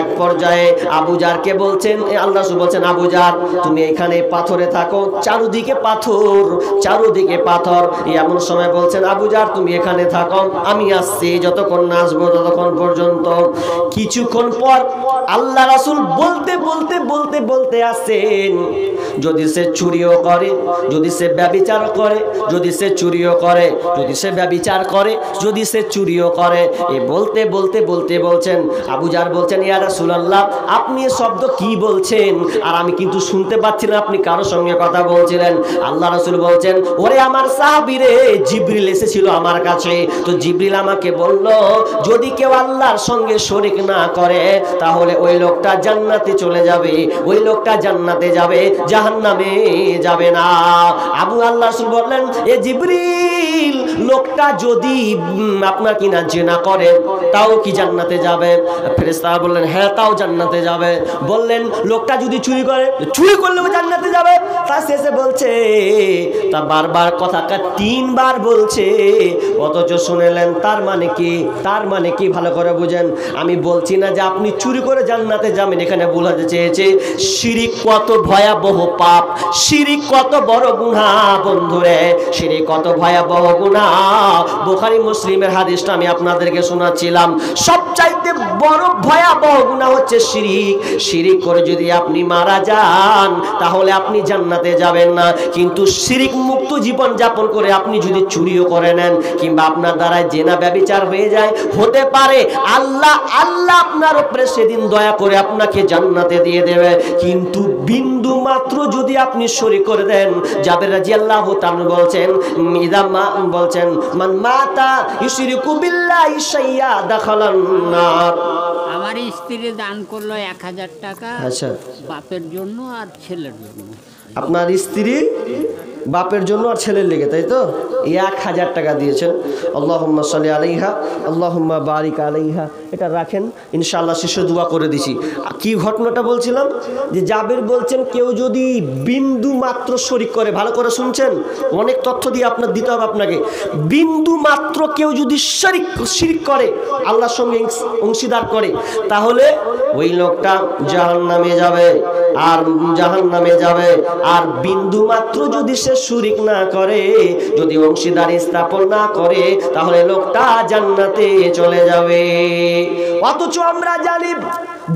এক পর্যায়ে আবু জারকে বলছেন, আল্লাহ রাসূল বলছেন আবু জার তুমি এখানে পাথরে থাকো, চারদিকে পাথর চারদিকে পাথর। এমন সময় বলছেন আবু জার তুমি এখানে থাকো, আমি আসছি, যতক্ষণ না আসবো ততক্ষণ পর্যন্ত। কিছুক্ষণ পর আল্লাহ রাসূল বলতে বলতে বলতে বলতে আসছেন যদি সে চুরিও করে, যদি সে ব্যভিচার করে, যদি সে চুরিও করে, যদি সে ব্যভিচার করে, যদি সে চুরিও করে, এ বলতে বলতে বলতে বলছেন আবু জার বলছেন ইয়া রাসূলুল্লাহ আপনি এই শব্দ কি বলছেন? আর আমি কিন্তু শুনতে পাচ্ছি না আপনি কারোর সঙ্গে কথা বলছিলেন। আল্লাহ রাসূল বলছেন ওরে আমার সাহাবী রে, জিবরিল এসেছিল আমার কাছে, তো জিবরিল আমাকে বলল যদি কেউ আল্লাহর সঙ্গে শরীক না করে তাহলে ওই লোকটা জান্নাতে চলে যাবে, ওই লোকটা জান্নাতে যাবে, জাহান্নামে যাবে না। আল্লাহ রাসূল বললেন এ জিবরিল লোকটা যদি আপনার কিনা জিনা করে তাও কি জান্নাতে যাবে? ফেরেশতা বললেন হ্যাঁ তাও জান্নাতে যাবে। বললেন লোকটা যদি চুরি করে, চুরি করলেও জান্নাতে যাবে। তা শেষে বলছে তা বারবার কথাটা তিনবার বলছে, অথচ শুনলেন তার মানে কি? তার মানে কি ভালো করে বুঝেন। আমি বলছি না যে আপনি চুরি করে জান্নাতে যাবেন, এখানে বোঝাতে চেয়েছে শিরিক কত ভয়াবহ পাপ, শিরিক কত বড় গুনাহ বন্ধুরে, শিরিক কত ভয়াবহ গুনাহ। বুখারী মুসলিমের হাদিসটা আমি আপনাদেরকে শোনাচ্ছিলাম, সবচাইতে বড় ভয়াবহ গুনাহ হচ্ছে শিরিক। শিরিক করে যদি আপনি মারা যান তাহলে আপনি জান্নাতে যাবেন না, কিন্তু শিরিক মুক্ত জীবন যাপন করে আপনি যদি চুরিও করে নেন কিংবা আপনার দ্বারা জেনা ব্যভিচার হয়ে যায়, হতে পারে আল্লাহ আপনার উপরে সেদিন দয়া করে আপনাকে জান্নাতে দিয়ে দেবে। কিন্তু বিন্দু মাত্র যদি আপনি শরীক করে দেন, জাবের রাদিয়াল্লাহু তাআলা বলছেন বলছেন মান মাতা ইউশরিকু বিল্লাহি শাইয়া দাখালান নার। আমার স্ত্রী দান করলো 1000 টাকা, আচ্ছা, বাপের জন্য আর ছেলের জন্য। আপনার স্ত্রী বাপের জন্য আর ছেলের লেগে, তাই তো 1000 টাকা দিয়েছেন। আল্লাহুম্মা সাল্লি আলাইহা আল্লাহুম্মা বারিক আলাইহা, এটা রাখেন, ইনশাআল্লাহ শেষে দোয়া করে দিছি। কি ঘটনাটা বলছিলাম যে জাবের বলছেন কেউ যদি বিন্দু মাত্র শরীক করে, ভালো করে শুনছেন, অনেক তথ্য দিয়ে আপনার দিতে হবে আপনাকে। বিন্দু মাত্র কেউ যদি শিরক করে, আল্লাহর সঙ্গে অংশীদার করে, তাহলে ওই লোকটা জাহান্নামে যাবে আর জাহান্নামে যাবে। আর বিন্দু মাত্র যদি সে শিরক না করে, যদি অংশীদারি স্থাপন না করে, তাহলে লোকটা জান্নাতে চলে যাবে। অথচ আমরা জানি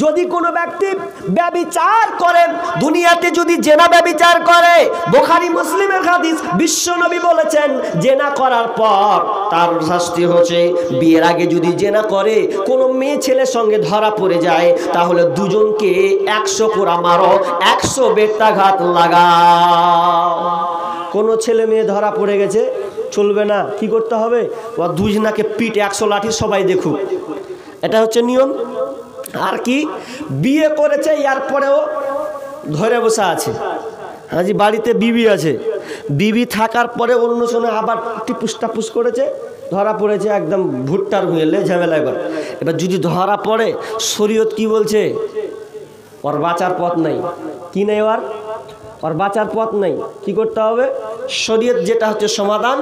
যদি কোনো ব্যক্তি ব্যভিচার করে, দুনিয়াতে যদি জেনা ব্যভিচার করে, বুখারী মুসলিমের হাদিস, বিশ্বনবী বলেছেন জেনা করার পর তার শাস্তি হচ্ছে বিয়ের আগে যদি জেনা করে কোনো মেয়ে ছেলের সঙ্গে ধরা পড়ে যায় তাহলে দুজনকে 100 কোড়া মারো, 100 বেত্রাঘাত লাগাও। কোনো ছেলে মেয়ে ধরা পড়ে গেছে চলবে না, কি করতে হবে? ও দুজনাকে পিট 100 লাঠি সবাই দেখুক, এটা হচ্ছে নিয়ম। আর কি বিয়ে করেছে এরপরেও ধরে বসে আছে, হাজি বাড়িতে বিবি আছে, বিবি থাকার পরে অন্য সময় আবার টিপুস টাপুস করেছে, ধরা পড়েছে একদম ভুট্টার ভুঁয়েলে ঝামেলা। এবার যদি ধরা পড়ে শরীয়ত কি বলছে? ওর বাঁচার পথ নাই। কি নেই ওর বাঁচার পথ নাই। কি করতে হবে? শরীয়ত যেটা হচ্ছে সমাধান,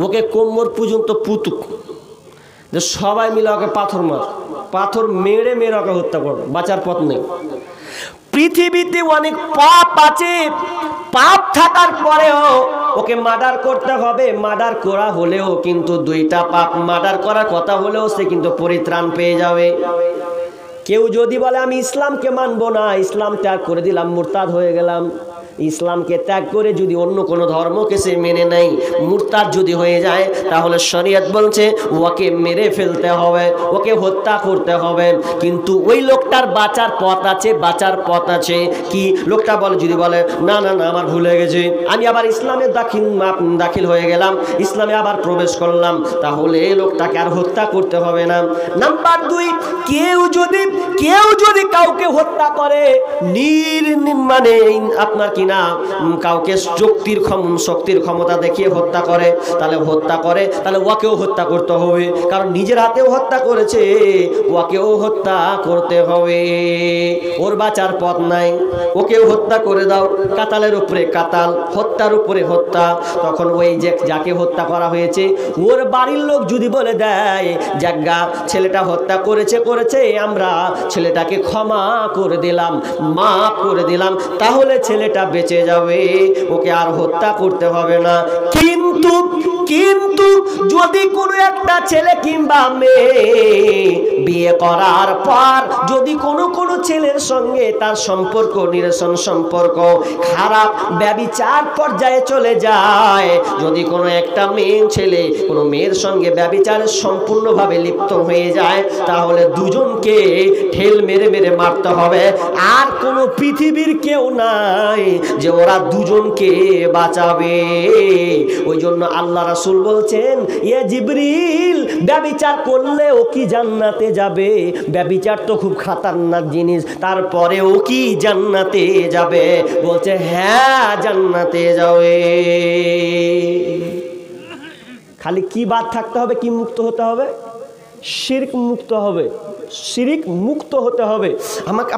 ওকে কোমর পর্যন্ত পুতুক, যে সবাই মিলে ওকে পাথর মেরে ওকে হত্যা করো, বাঁচার পথ নেই। পৃথিবীতে অনেক পাপ আছে, পাপ থাকার পরেও ওকে মার্ডার করতে হবে। মার্ডার করা হলেও কিন্তু দুইটা পাপ মার্ডার করার কথা হলেও সে কিন্তু পরিত্রাণ পেয়ে যাবে। কেউ যদি বলে আমি ইসলামকে মানবো না, ইসলাম ত্যাগ করে দিলাম, মুরতাদ হয়ে গেলাম, ইসলামকে ত্যাগ করে যদি অন্য কোনো ধর্মকে সে মেনে নেয়, মুরতাদ যদি হয়ে যায়, তাহলে শরীয়ত বলছে ওকে মেরে ফেলতে হবে, ওকে হত্যা করতে হবে। কিন্তু ওই লোকটার বাঁচার পথ আছে। কি? লোকটা বলে, যদি বলে না না না আমার ভুল হয়ে গেছে, আমি আবার ইসলামে দাখিল হয়ে গেলাম, ইসলামে আবার প্রবেশ করলাম, তাহলে এই লোকটাকে আর হত্যা করতে হবে না। নাম্বার 2, কেউ যদি কাউকে হত্যা করে, মানে আপনার কি না কাউকে শক্তির ক্ষমতা দেখিয়ে হত্যা করে, তাহলে ওকেও হত্যা করতে হবে, কারণ নিজের হাতেও হত্যা করেছে, ওকেও হত্যা করতে হবে। ওর বাঁচার পথ নাই, ওকেও হত্যা করে দাও। কাতালের উপরে কাতাল, হত্যার উপরে হত্যা। তখন ওই যে যাকে হত্যা করা হয়েছে, ওর বাড়ির লোক যদি বলে দেয় জাগা ছেলেটা হত্যা করেছে, আমরা ছেলেটাকে ক্ষমা করে দিলাম, মাফ করে দিলাম, তাহলে ছেলেটা বেঁচে যাবে, ওকে আর হত্যা করতে হবে না। কিন্তু যদি কোনো একটা ছেলে কিংবা মেয়ে বিয়ে করার পর যদি কোনো ছেলের সঙ্গে তার সম্পর্ক, নিরসন সম্পর্ক খারাপ, ব্যভিচার পর্যায়ে চলে যায়, যদি কোনো একটা ছেলে কোনো মেয়ের সঙ্গে ব্যভিচারে সম্পূর্ণভাবে লিপ্ত হয়ে যায়, তাহলে দুজনকে ঠেল মেরে মারতে হবে। আর কোনো পৃথিবীর কেউ নাই যে ওরা দুজনকে বাঁচাবে। ওই জন্য আল্লাহ রাসূল বলছেন, ইয়ে জিবরিল, ব্যভিচার করলে ও কি জান্নাতে যাবে? ব্যভিচার তো খুব খাতারনাক জিনিস, তারপরে ও কি জান্নাতে যাবে? বলছে হ্যাঁ জান্নাতে যাবে। খালি কি বাদ থাকতে হবে? কি মুক্ত হতে হবে? শিরক মুক্ত হতে হবে।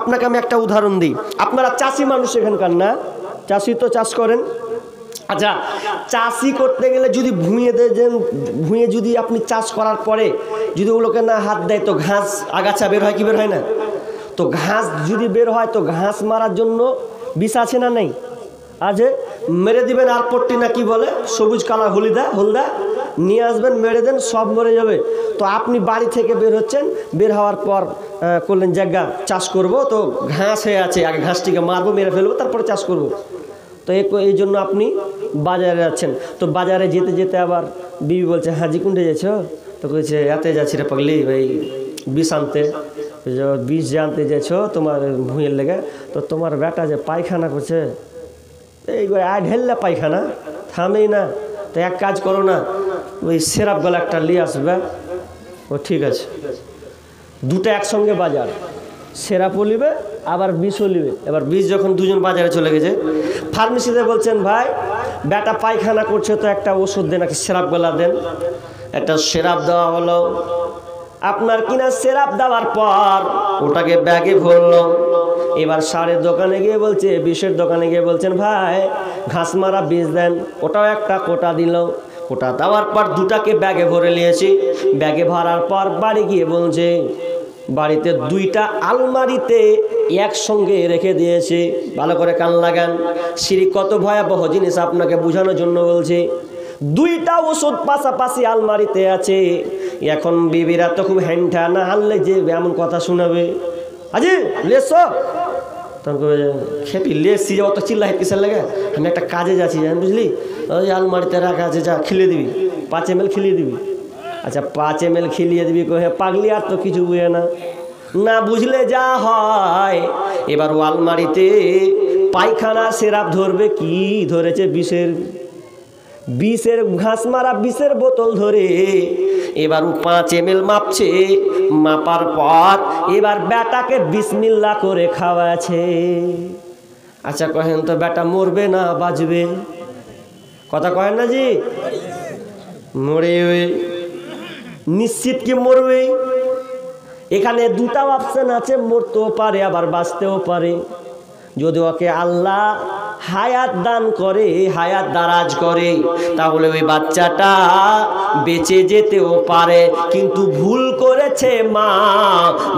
আপনাকে আমি একটা উদাহরণ দিই। আপনারা চাষি মানুষ এখানকার, না? চাষি তো চাষ করেন। আচ্ছা, চাষি করতে গেলে যদি ভুঁয়ে যদি আপনি চাষ করার পরে যদি ওগুলোকে না হাত দেয়, তো ঘাস আগাছা বের হয় কি বের হয় না? তো ঘাস যদি বের হয়, তো ঘাস মারার জন্য বিষ আছে না নেই? আছে। মেরে দিবেন আর পট্টি না কি বলে, সবুজ কালার হলদা নিয়ে আসবেন, মেরে দেন, সব মরে যাবে। তো আপনি বাড়ি থেকে বের হচ্ছেন, বের হওয়ার পর করলেন জায়গা চাষ করব, তো ঘাস হয়ে আছে, আগে ঘাসটিকে মারবো, মেরে ফেলবো, তারপরে চাষ করব। তো এই জন্য আপনি বাজারে যাচ্ছেন। তো বাজারে যেতে আবার বিবি বলছে, হাজি কুন্ডে যাচ্ছ? তো কইছে এতে যাচ্ছি রে পাগলি, ভাই বিষ আনতে। বিষ যে আনতে যাচ্ছ তোমার ভুঁইয়ের লেগে, তো তোমার বেটা যে পায়খানা করছে, এইবার ঢেললে পায়খানা থামেই না, তো এক কাজ করো না, ওই সেরাপ গলা একটা নিয়ে আসবে। ও ঠিক আছে। দুটো একসঙ্গে বাজার, সেরাপও নিবে আবার বিষও নিবে। এবার বিষ যখন দুজন বাজারে চলে গেছে, ফার্মেসিতে বলছেন, ভাই বেটা পায়খানা করছে, তো একটা ওষুধ দেন, একটা সেরাপ গলা দেন। একটা সেরাপ দেওয়া হলো। আপনার কিনা সেরাপ দেওয়ার পর ওটাকে ব্যাগে ভরলো। এবার সারের দোকানে গিয়ে বলছে, বিষের দোকানে গিয়ে বলছেন, ভাই ঘাস মারা বিষ দেন। ওটাও একটা কোটা দিল। কোটা দেওয়ার পর দুটাকে ব্যাগে ভরে নিয়েছি। ব্যাগে ভরার পর বাড়ি গিয়ে বলছে, বাড়িতে দুইটা আলমারিতে একসঙ্গে রেখে দিয়েছে। ভালো করে কান লাগান, শিরক কত ভয়াবহ জিনিস আপনাকে বোঝানোর জন্য বলছে। দুইটা ওষুধ পাশাপাশি আলমারিতে আছে। এখন বিবিরা তো খুব হ্যান্ডা, না হারলে যে এমন কথা শোনাবে, আজি লেস তখন খেপি লেসি, অত চিল্লা কিসের লাগে, আমি একটা কাজে যাচ্ছি, জান বুঝলি, ওই আলমারিতে রাখা আছে, যা খিলিয়ে দিবি, 5 ml খিলিয়ে দিবি। আচ্ছা 5 ml খিলিয়ে দিবি, কহে পাগলি, আর তো কিছু বুঝে না বুঝলে যা হয়। এবার ও আলমারিতে পায়খানা সেরাপ ধরবে, কি ধরেছে? বিষের ঘাস মারা বিষের বোতল ধরে। এবার ও 5 ml মাপছে। মাপার পর এবার বেটাকে বিসমিল্লাহ করে খাওয়াছে। আচ্ছা কহেন তো বেটা মরবে না বাঁচবে? কথা কহেন না জি? মরে নিশ্চিত কি মরবে? এখানে দুটা অপশন আছে, মরতেও পারে আবার বাঁচতেও পারে। যদি ওকে আল্লাহ হায়াত দান করে, হায়াত দারাজ করে, তাহলে ওই বাচ্চাটা বেঁচে যেতেও পারে। কিন্তু ভুল করেছে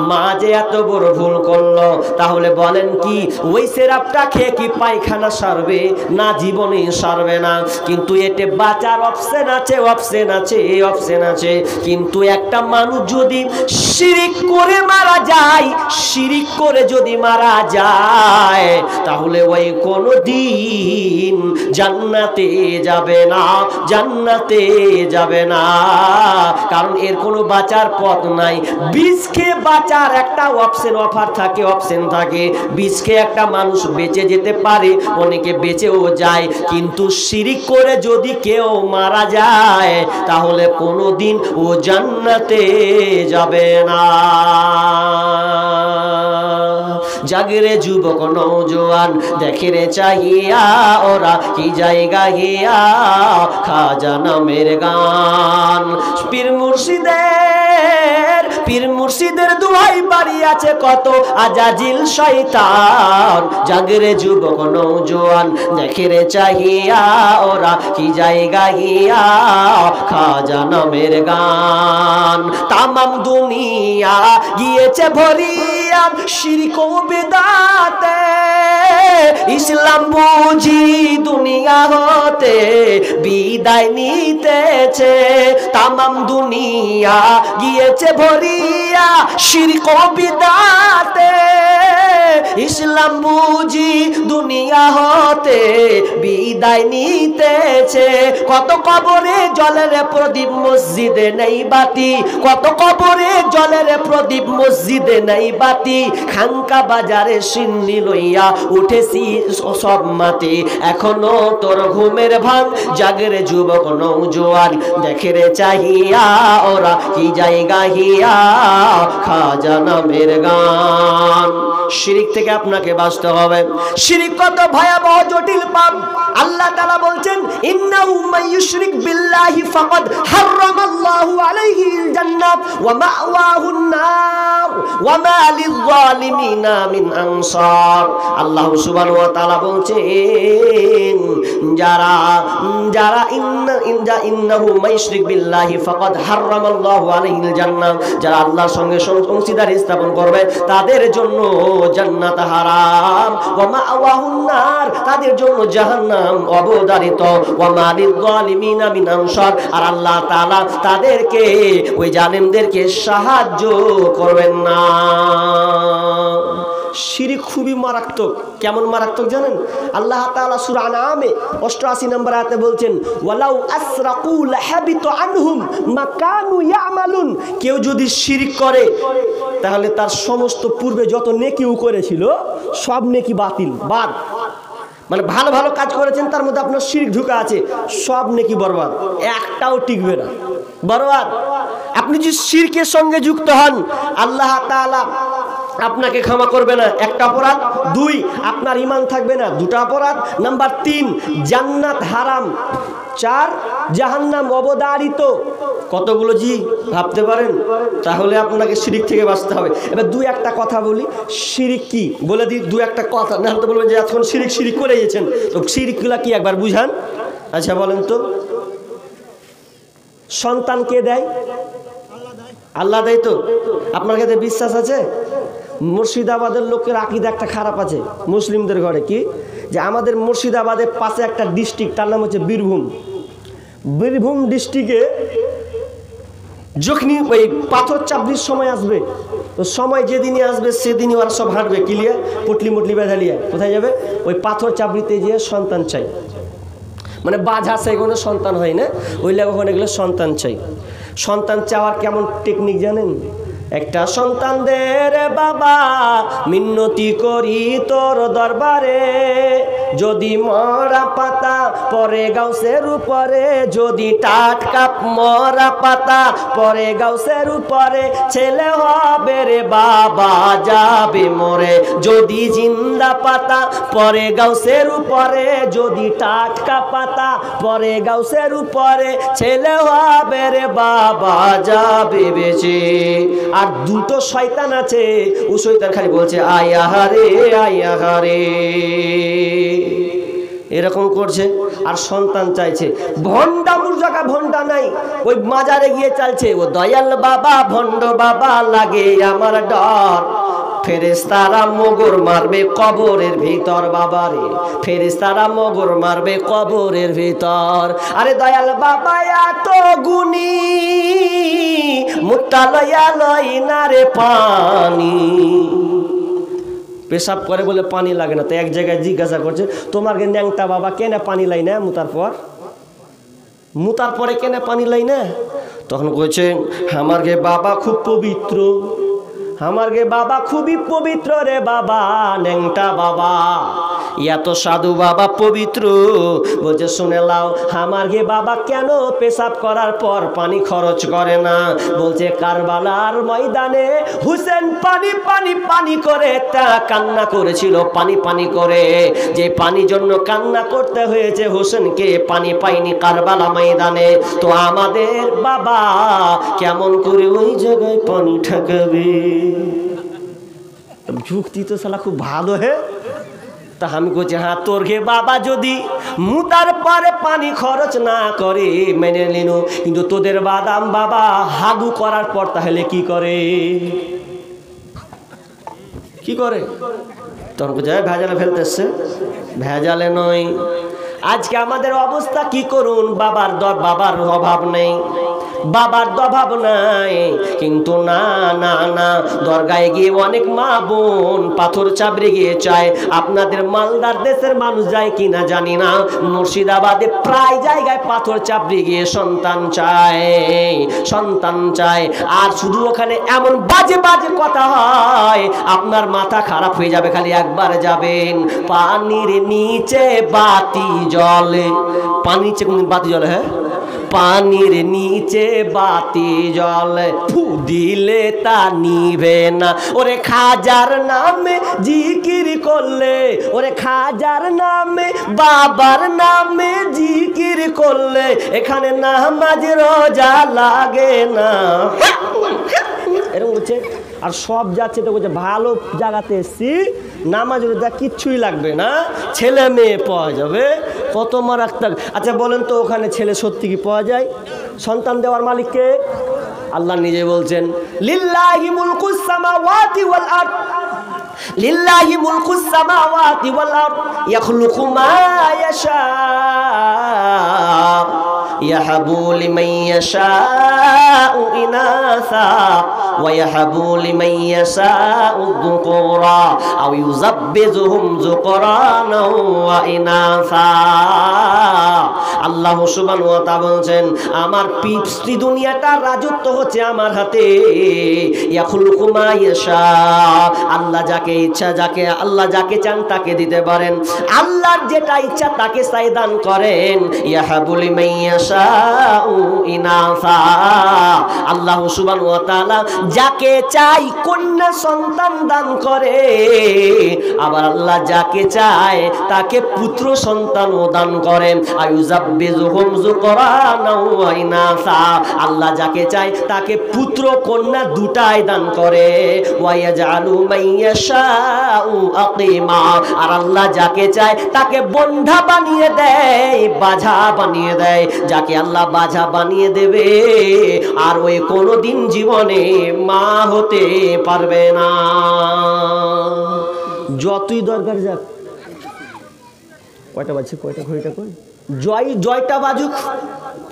মা যে এত বড় ভুল করলো, তাহলে বলেন কি ওই সিরাপটা খেয়ে কি পায়খানা সারবে? না, জীবনে সারবে না। কিন্তু এতে বাঁচার অপশন আছে, অপশন আছে, অপশন আছে। কিন্তু একটা মানুষ যদি শিরিক করে মারা যায়, শিরিক করে যদি মারা যায়, তাহলে ওই কোনদিন জান্নাতে যাবে না, জান্নাতে যাবে না। কারণ এর কোনো বাঁচার পথ নাই। বিষ খেয়ে বাঁচার একটা অফার থাকে, অপশন থাকে। বিষ খেয়ে একটা মানুষ বেঁচে যেতে পারে, অনেকে বেঁচেও যায়। কিন্তু শিরিক করে যদি কেউ মারা যায়, তাহলে কোনোদিন ও জান্নাতে যাবে না। জাগরে যুবক নওজোয়ান, দেখে রে চাহিয়া ওরা কি জায়গা হিয়া, খাজা নামের গান। পীর মুর্শিদের দুয়াই বাড়ি আছে কত আজাজিল শয়তান। জাগরে যুবক নওজোয়ান, দেখে রে চাহিয়া ওরা কি জায়গা হিয়া, খাজা নামের গান। তামাম দুনিয়া গিয়েছে ভরিয়া শিরক ও বিদআতে, ইসলাম বুঝি দুনিয়া হতে বিদায় নিতেছে। তামাম দুনিয়া গিয়েছে ভরিয়া শিরক ও বিদআতে, ইসলাম বুঝি দুনিয়া হতে বিদায় নিতেছে। কত কবরে জলের প্রদীপ মসজিদে নেই বাতি, কত কবরে জলের প্রদীপ মসজিদে নেই বাতি। খানকা বাজারে সিন্নি লইয়া উঠেছি সব মাটি, এখনো তোর ঘুমের ভান। জাগরে যুবক নওজোয়ান, দেখে রে চাহিয়া ওরা কি জায়গা হিয়া, খাজা নামের গান। শিরিক থেকে আপনাকে বাঁচতে হবে। শিরিক কত ভয়াবহ জটিল পাপ। আল্লাহ তাআলা বলছেন, ইন্নাহু মাইয়ুশরিক বিল্লাহি ফাকাদ হারামাল্লাহু আলাইহিল জান্নাত ওয়া মাওয়াহুন নার ওয়া মা লিয-যালিমিনা মিন আনসার। আল্লাহ সুবহানাহু ওয়া তাআলা বলছেন, যারা ইন্নাহু মাইয়ুশরিক বিল্লাহি ফাকাদ হারামাল্লাহু আলাইহিল জান্নাত, যারা আল্লাহর সঙ্গে অংশীদার স্থাপন করবে তাদের জন্য জান্নাত হারাম, ওয়া মাওয়াহুন নার, তাদের জন্য জাহান্নাম অবধারিত, ওয়া মা লিয-যালিমিনা মিন আনসার, আর আল্লাহ তাআলা তাদেরকে, ওই জালেমদেরকে সাহায্য করবেন না। শিরিক খুবই মারাত্মক। কেমন মারাত্মক জানেন? আল্লাহ তাআলা সূরা আনআমে 88 নম্বর আয়াতে বলছেন, ওয়ালাউ আসরাকু লাহাবিতা আনহুম মা কানু ইয়ামালুন। কেউ যদি শিরিক করে, তাহলে তার সমস্ত পূর্বে যত নেকিও করেছিল সব নেকি বাদ। মানে ভালো ভালো কাজ করেছেন, তার মধ্যে আপনার শিরক ঢুকা আছে, সব নেকি বরবাদ, একটাও টিকবে না, বরবাদ। আপনি যদি শিরকের সঙ্গে যুক্ত হন, আল্লাহ তাআলা আপনাকে ক্ষমা করবে না, একটা অপরাধ। 2, আপনার ঈমান থাকবে না, 2টা অপরাধ। নাম্বার 3, জান্নাত হারাম। 4, জাহান্নাম অবধারিত। কতগুলো জি ভাবতে পারেন? তাহলে আপনাকে শিরিক থেকে বাঁচতে হবে। এবার 2-1টা কথা বলি, শিরিক কি বলে দিই, 2-1টা কথা, না হলে তো বলবেন যে এখন শিরিক করে গেছেন। তো শিরিকগুলা কি একবার বুঝান। আচ্ছা বলেন তো, সন্তান কে দেয়? আল্লাহ দেয়। তো আপনার কাছে বিশ্বাস আছে? মুর্শিদাবাদের লোকের আকীদা একটা খারাপ আছে মুসলিমদের ঘরে, কি যে আমাদের মুর্শিদাবাদের পাশে একটা ডিস্ট্রিক্ট, তার নাম হচ্ছে বীরভূম। বীরভূম ডিস্ট্রিক্টে যখনই ওই পাথর চাপড়ির সময় আসবে, তো সময় যেদিনই আসবে সেদিনই ওরা সব হাঁটবে, কিলিয়া পুটলি মুটলি বেঁধালিয়া কোথায় যাবে? ওই পাথর চাপড়িতে গিয়ে সন্তান চাই। মানে বাজা সেগুলো সন্তান হয় না, ওই লাগে ওখানে গেলে সন্তান চাই। সন্তান চাওয়ার কেমন টেকনিক জানেন? একটা সন্তান দে রে বাবা, মিন্নতি করি তোর দরবারে, যদি মরা পাতা পরে গাউসের উপরে, যদি টাটকা মরা পাতা পরে গাউসের উপরে, ছেলে হবে রে বাবা যাবে মরে। যদি জিন্দা পাতা পরে গাউসের উপরে, যদি টাটকা পাতা পরে গাউসের উপরে, ছেলে হবে রে বাবা যাবে বেঁচে। আর দুটো শয়তান আছে, ও শয়তান খালি বলছে আয়া হারে আয়া হারে, এরকম করছে। আর সন্তান চাইছে, ভন্ডা মুরজাকা ভন্ডা নাই, ওই মাজারে গিয়ে চালছে ও দয়াল বাবা ভন্ড বাবা লাগে আমার ডর, ফেরেশতারা মগর মারবে কবরের ভিতর বাবারে, ফেরেশতারা মগর মারবে কবরের ভিতর। আরে দয়াল বাবা এত গুণী, মুত্তা লইয়া লই না রে পানি। পেশাব করে বলে পানি লাগে না, তো এক জায়গায় জিজ্ঞাসা করছে তোমার গে ন্যাংটা বাবা কেনে পানি লাই না মুতার পর, মুতার পরে কেনে পানি লাই না? তখন কইছে আমার গে বাবা খুব পবিত্র, আমার গে বাবা খুবই পবিত্র রে বাবা, ন্যাংটা বাবা এত সাধু বাবা পবিত্র। বলছে শুনে লাও আমার গে বাবা কেন পেশাব করার পর পানি খরচ করে না? বলছে কারবালার ময়দানে হুসেন পানি পানি পানি করে তা কান্না করেছিল, পানি পানি করে, যে পানির জন্য কান্না করতে হয়েছে হুসেনকে, পানি পাইনি কারবালা ময়দানে। তো আমাদের বাবা কেমন করে ওই জায়গায় পানি ঠেকাবে? যুক্তি তো শালা খুব ভালো হে। তা আমি বলছি হ্যাঁ তোর গে বাবা যদি মুতার পরে পানি খরচ না করে মেনে নিল, কিন্তু তোদের বাদাম বাবা হাগু করার পর তাহলে কি করে? কি করে? তখন বলছে ভেজালে ফেলতেছে, ভেজালে নয়। আজকে আমাদের অবস্থা কি করুন, বাবার অভাব নেই, বাবার অভাব নাই, কিন্তু না না না দরগায় গিয়ে অনেক মা বোন পাথর চাবড়ে গিয়ে চায়। আপনাদের মালদার দেশের মানুষ যায় কিনা জানি না, মুর্শিদাবাদে প্রায় জায়গায় পাথর চাবড়ে গিয়ে সন্তান চায়, সন্তান চায়। আর শুধু ওখানে এমন বাজে বাজে কথা হয় আপনার মাথা খারাপ হয়ে যাবে। খালি একবার যাবেন, পানির নিচে বাতি জলে, পানির নিচে কোন বাতি জলে? হ্যাঁ, পানির নিচে বাতি জলে, ফু দিলে তা নিভে না। ওরে খাজার নামে জিকির করলে, ওরে খাজার নামে বাবার নামে জিকির করলে, এখানে নামাজ রোজা লাগে না। এরকম বলছে। আর সব যাচ্ছে তো বলছে ভালো জায়গাতে এসছি, নামাজ রোজা কিচ্ছুই লাগবে না, ছেলে মেয়ে পাওয়া যাবে, কত মারাত্মক। আচ্ছা বলেন তো ওখানে ছেলে সত্যি কি পাওয়া যায়? সন্তান দেওয়ার মালিককে আল্লাহ নিজে বলছেন লিল্লাহি মুলকুস সামাওয়াতি ওয়াল আরদ, লিল্লাহি মুলকুস সামাওয়াতি ওয়াল আরদ ইয়াখলুকু মা ইয়াশা ইয়াহাবু লিমান ইয়াশাউ ইনাসা ওয়া ইয়াহাবু লিমান ইয়াশাউ যুকুরা আও ইউযাব্বিজুহুম যুকরানা ওয়া ইনাসা। আল্লাহ সুবহানাহু ওয়া তাআলা বলেন আমার পৃথিবী দুনিয়াটা রাজত্ব হচ্ছে আমার হাতে। ইয়াখলুকু মা ইয়াশা, আল্লাহ যাকে ইচ্ছা, যাকে আল্লাহ যাকে চান তাকে দিতে পারেন, আল্লাহর যেটা ইচ্ছা তাকে চাই দান করেন। ইয়াহাবু লিমান ইয়াশাউ ইনাসা, আল্লাহ সুবহানাহু ওয়া তাআলা যাকে চাই কন্যা সন্তান দান করে, আবার আল্লাহ যাকে চায় তাকে পুত্র সন্তানও দান করেন। আয়ুযাব্বিজুহুম যুকরানা ওয়া ইনাসা, আল্লাহ যাকে চায় তাকে পুত্র কন্যা দুটাই দান করে। ওয়া ইয়াজআলু মান ইয়াশাউ আকিমা, আর আল্লাহ যাকে চায় তাকে বন্ধা বানিয়ে দেয়, বাঝা বানিয়ে দেয়। যাকে আল্লাহ বাঝা বানিয়ে দেবে আর ওই কোনোদিন জীবনে মা হতে পারবে না, যতই দরকার যাক। কয়টা বাজছে, কয়টা ঘড়িটা কই, জয়টা বাজুক,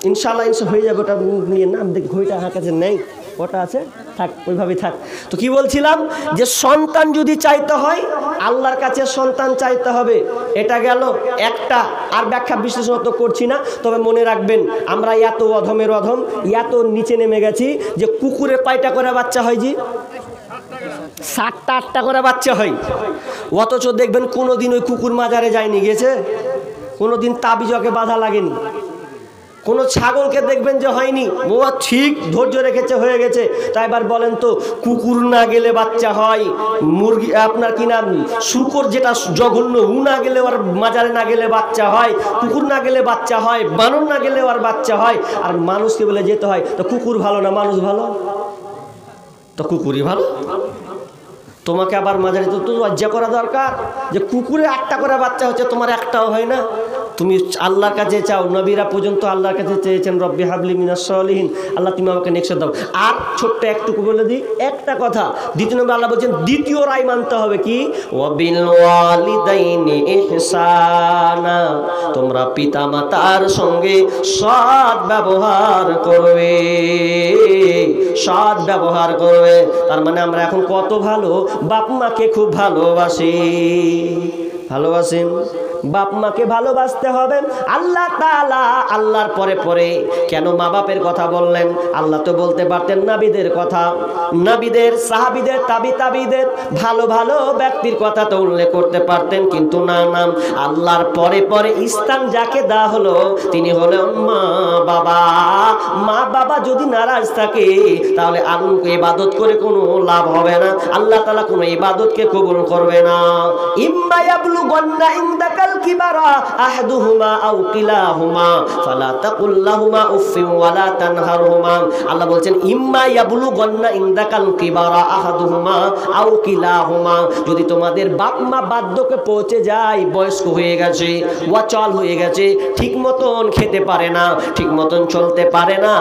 ইনশাল্লাহ হয়ে যাবে। ওটা নিয়ে নাম দেখি ঘড়িটা আমার কাছে নেই, ওটা আছে, থাক ওইভাবেই থাক। তো কি বলছিলাম, যে সন্তান যদি চাইতে হয় আল্লাহর কাছে সন্তান চাইতে হবে। এটা গেল একটা, আর ব্যাখ্যা বিশ্লেষণ তো করছি না, তবে মনে রাখবেন আমরা এত অধমের অধম, এত নিচে নেমে গেছি যে কুকুরে কয়টা করে বাচ্চা হয় জি? 7টা 8টা করে বাচ্চা হয়, অথচ দেখবেন কোনোদিন ওই কুকুর মাজারে যায়নি, গেছে? কোনোদিন তাবিজকে বাধা লাগেনি। কোনো ছাগলকে দেখবেন যে হয়নি, ও ঠিক ধৈর্য রেখেছে, হয়ে গেছে। তাই এবার বলেন তো, কুকুর না গেলে বাচ্চা হয়, মুরগি আপনার কি নাম শূকর যেটা জঘন্য, উ না গেলে ওর মাজারে না গেলে বাচ্চা হয়, কুকুর না গেলে বাচ্চা হয়, বানর না গেলে ওর বাচ্চা হয়, আর মানুষকে বলে যেতে হয়। তো কুকুর ভালো না মানুষ ভালো? তো কুকুরই ভালো। তোমাকে আবার মাজারে তো লজ্জা করা দরকার যে কুকুরে 8টা করে বাচ্চা হচ্ছে, তোমার একটাও হয় না। তুমি আল্লাহর কাছে চাও, নবীরা পর্যন্ত আল্লাহর কাছে চেয়েছেন, রব্বি হাবলি মিনাস সালিহিন, আল্লাহ তুমি আমাকে নেক্সট দাও। আর ছোট্ট একটুকু বলে দিই, একটা কথা, দ্বিতীয় নম্বর আল্লাহ বলছেন দ্বিতীয় রায় মানতে হবে কি, ওয়াবিল ওয়ালিদাইনি ইহসানা, তোমরা পিতা মাতার সঙ্গে সৎ ব্যবহার করবে, সৎ ব্যবহার করবে। তার মানে আমরা এখন কত ভালো, বাপ মাকে খুব ভালোবাসি, ভালোবাসেন? বাপ মাকে ভালোবাসতে হবে। আল্লাহ তাআলা আল্লাহর পরে পরে কেন মা বাপের কথা বললেন? আল্লাহ তো বলতে পারতেন নাবিদের কথা, নাবিদের, সাহাবীদের, তাবিদের, ভালো ভালো ব্যক্তির কথা তো উল্লেখ করতে পারতেন, কিন্তু না, নাম আল্লাহর পরে পরে স্থান যাকে দেওয়া হলো তিনি হলেন মা বাবা। মা বাবা যদি নারাজ থাকে তাহলে আল্লাহকে ইবাদত করে কোনো লাভ হবে না, আল্লাহ তাআলা কোনো ইবাদতকে কবুল করবে না। ইম্মা ইয়াবলুগান্না ইনদাকাল কিবারা আহাদুহুমা আও কিলাহুমা ফালা তাকুল লাহুমা উফফিন ওয়ালা তানহারহুমা। আল্লাহ বলছেন ইম্মা ইয়াবলুগান্না ইনদাকাল কিবারা আহাদুহুমা আও কিলাহুমা, যদি তোমাদের বাপ মা বার্ধক্যে পৌঁছে যায়, বয়স্ক হয়ে গেছে, ওয়াচল হয়ে গেছে, ঠিক মতন খেতে পারে না, ঠিক মতন চলতে পারে না,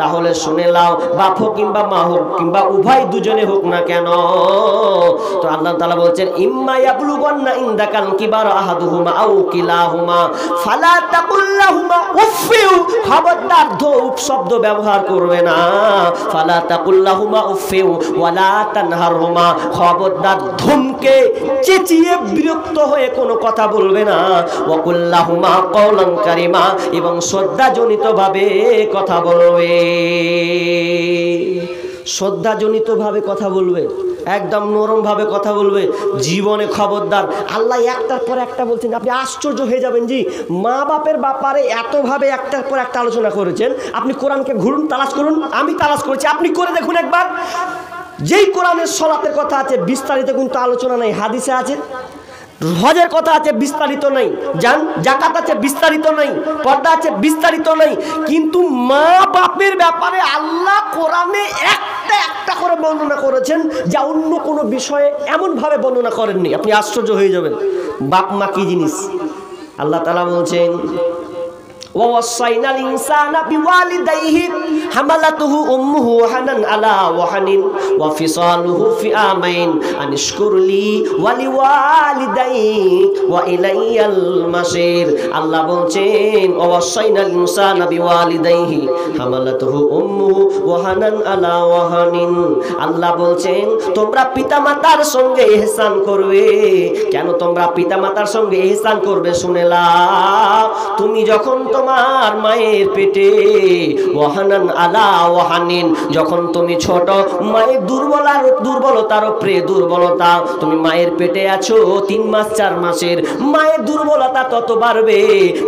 তাহলে শুনে নাও, বাপ হোক কিংবা মা হোক কিংবা উভয় দুজনে হোক না কেন, তো আল্লাহ তাআলা বলছেন ইম্মা ইয়াবলুগান্না ইনদাকাল কিবারা আহাদুহুমা আও কিলাহুমা ফালা তাকুল লাহুমা উফফিউ, খবরদার ধূপ শব্দ ব্যবহার করবে না, ফালা তাকুল লাহুমা উফফিউ ওয়ালা তানহারহুমা, খবরদার ধমকে চেঁচিয়ে বিরক্ত হয়ে কোনো কথা বলবে না, ওয়া কুল লাহুমা কওলান কারীমা, এবং শ্রদ্ধাজনিতভাবে কথা বলবে, শ্রদ্ধাজনিতভাবে কথা বলবে, একদম নরম ভাবে কথা বলবে। জীবনে খবরদার, আল্লাহ একটার পর একটা বলছেন, আপনি আশ্চর্য হয়ে যাবেন, জি মা বাপের ব্যাপারে এতভাবে একটার পর একটা আলোচনা করেছেন। আপনি কোরআনকে ঘুরুন, তালাশ করুন, আমি তালাশ করেছি, আপনি করে দেখুন একবার। যেই কোরআনের সলাতের কথা আছে বিস্তারিত কিন্তু আলোচনা নেই, হাদিসে আছে, হজের কথা আছে বিস্তারিত নাই, জাকাত আছে বিস্তারিত নাই, পর্দা আছে বিস্তারিত নাই, কিন্তু মা বাপের ব্যাপারে আল্লাহ কোরআনে একটা করে বর্ণনা করেছেন যা অন্য কোনো বিষয়ে এমন ভাবে বর্ণনা করেননি, আপনি আশ্চর্য হয়ে যাবেন। বাপ মা কি জিনিস? আল্লাহ তাআলা বলছেন ووصينا الإنسان بوالديه حملته أمه وهنا على وهن وفصاله في عامين أن اشكر لي ولوالديك وإلي المصير। আল্লাহ বলছেন ووصينا الإنسان بوالديه حملته أمه وهنا على وهن। আল্লাহ বলছেন তোমরা পিতামাতার সঙ্গে ইহসান করবে। কেন তোমরা পিতামাতার সঙ্গে ইহসান করবে? শুনে নাও, তুমি যখন তোমার মায়ের পেটে ওয়াহানান আলা ওয়াহানিন, যখন তুমি ছোট, মায়ের দুর্বলতার উপরে দুর্বলতা, তুমি মায়ের পেটে আছো 3 মাস 4 মাসের, মায়ের দুর্বলতা তত বাড়বে,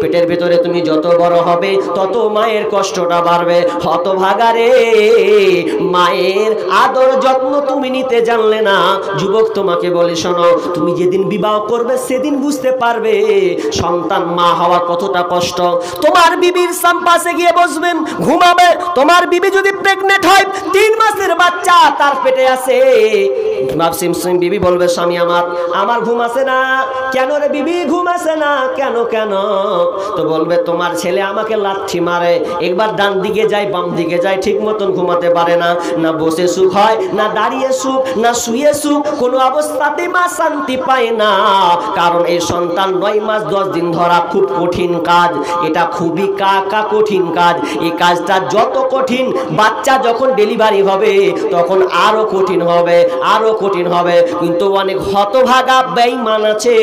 পেটের ভেতরে তুমি যত বড় হবে তত মায়ের কষ্টটা বাড়বে। হতভাগারে, মায়ের আদর যত্ন তুমি নিতে জানলে না। যুবক তোমাকে বলি শোনো, তুমি যেদিন বিবাহ করবে সেদিন বুঝতে পারবে সন্তান মা হওয়া কতটা কষ্ট। তোমার বিবির পাশে গিয়ে বসবেন, ঘুমাবে। তোমার বিবি যদি প্রেগনেন্ট হয়, 3 মাসের বাচ্চা তার পেটে আছে, বিবি বলবে স্বামী আমার ঘুম আসে না। কেন রে বিবি ঘুম আসে না? কেন তো বলবে তোমার ছেলে আমাকে লাথি মারে, একবার ডান দিকে যায় বাম দিকে যায়, ঠিক মতন ঘুমাতে পারে না, না বসে সুখ হয়, না দাঁড়িয়ে সুখ, না শুয়ে সুখ, কোনো অবস্থাতে মা শান্তি পায় না। কারণ এই সন্তান 9 মাস 10 দিন ধরা খুব কঠিন কাজ, এটা খুবই কঠিন কাজ। এই কাজটা যত কঠিন, বাচ্চা যখন ডেলিভারি হবে তখন আরো কঠিন হবে, আরো কঠিন হবে। কিন্তু অনেক হতভাগা বেঈমান আছে,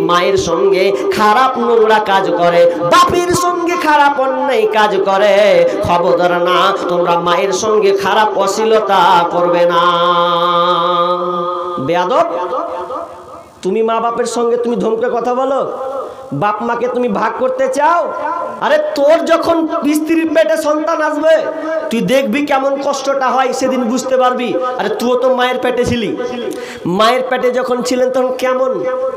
মায়ের সঙ্গে খারাপ নোংরা কাজ করে, বাপের সঙ্গে খারাপ অন্যায় কাজ করে। খবরদার না, তোমরা মায়ের সঙ্গে খারাপ অশ্লীলতা করবে না। বেয়াদব, তুমি মা বাপের সঙ্গে তুমি ধমকে কথা বলো, বাপ মাকে তুমি ভাগ করতে চাও? আরে তোর যখন স্ত্রীর পেটে সন্তান আসবে তুই দেখবি কেমন কষ্টটা হয়, সেদিন বুঝতে পারবি। আরে তুইও তো মায়ের পেটে ছিলি, মায়ের পেটে যখন ছিলেন তখন কেমন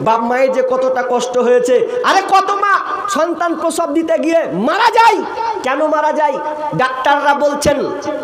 বাপ মায়ের যে কতটা কষ্ট হয়েছে। আরে কত মা সন্তান প্রসব দিতে গিয়ে মারা যায়। কেন মারা যায়? ডাক্তাররা বলছেন,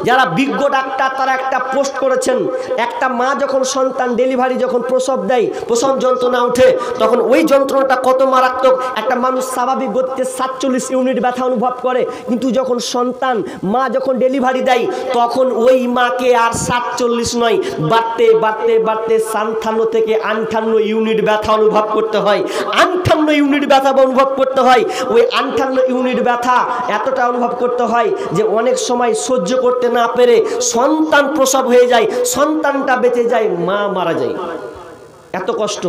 যারা বিজ্ঞ ডাক্তার তারা একটা পোস্ট করেছেন, একটা মা যখন সন্তান ডেলিভারি যখন প্রসব দেয়, প্রসব যন্ত্রণা উঠে, তখন ওই যন্ত্রণাটা কত মারাত্মক। একটা মানুষ স্বাভাবিক গতিতে 47 ইউনিট ব্যথা অনুভব করে, কিন্তু যখন সন্তান মা যখন ডেলিভারি দেয় তখন ওই মাকে আর 47 নয়, বাড়তে বাড়তে বাড়তে 57 থেকে 58 ইউনিট ব্যথা অনুভব করতে হয়। 58 ইউনিট ব্যথা অনুভব করতে হয়। ওই 58 ইউনিট ব্যথা এতটা অনুভব করতে হয় যে অনেক সময় সহ্য করতে না পেরে সন্তান প্রসব হয়ে যায়, সন্তানটা বেঁচে যায়, মা মারা যায়। এত কষ্ট।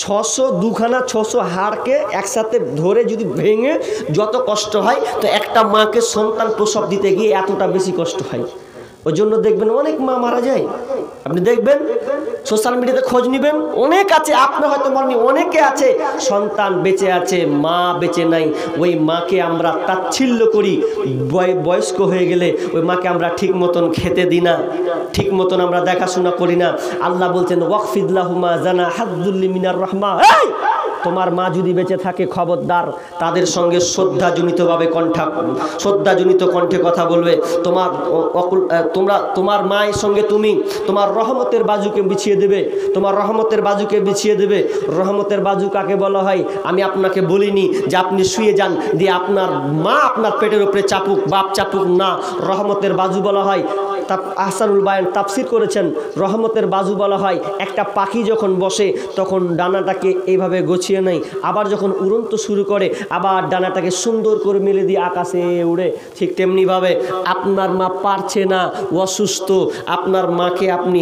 600 হাড়কে একসাথে ধরে যদি ভেঙে যত কষ্ট হয়, তো একটা মাকে সন্তান প্রসব দিতে গিয়ে এতটা বেশি কষ্ট হয়। ওই জন্য দেখবেন অনেক মা মারা যায়। আপনি দেখবেন সোশ্যাল মিডিয়াতে খোঁজ নেবেন, অনেক আছে, আপনার হয়তো মনে অনেকে আছে সন্তান বেঁচে আছে, মা বেঁচে নাই। ওই মাকে আমরা তাচ্ছিল্য করি, বয়স্ক হয়ে গেলে ওই মাকে আমরা ঠিক মতন খেতে দিই না, ঠিক মতন আমরা দেখাশোনা করি না। আল্লাহ বলছেন ওয়াকফিদলাহুমা জানা হাদ্দুল্লি মিনার রহমা, তোমার মা যদি বেঁচে থাকে খবরদার তাদের সঙ্গে শ্রদ্ধাজনিতভাবে শ্রদ্ধাজনিত কণ্ঠে কথা বলবে। তোমার মায়ের সঙ্গে তুমি তোমার রহমতের বাজুকে বিছিয়ে দেবে, তোমার রহমতের বাজুকে বিছিয়ে দেবে। রহমতের বাজু কাকে বলা হয়? আমি আপনাকে বলিনি যে আপনি শুয়ে যান দিয়ে আপনার মা আপনার পেটের উপরে চাপুক, বাপ চাপুক না, রহমতের বাজু বলা হয়। আহসানুল বায়ান তাফসির করেছেন, রহমতের বাজু বলা হয় একটা পাখি যখন বসে তখন ডানাটাকে এইভাবে গছিয়ে নেয়, আবার যখন উড়ন্ত শুরু করে আবার ডানাটাকে সুন্দর করে মেলে দিয়ে আকাশে উড়ে। ঠিক তেমনিভাবে আপনার মা পারছে না, অসুস্থ, আপনার মাকে আপনি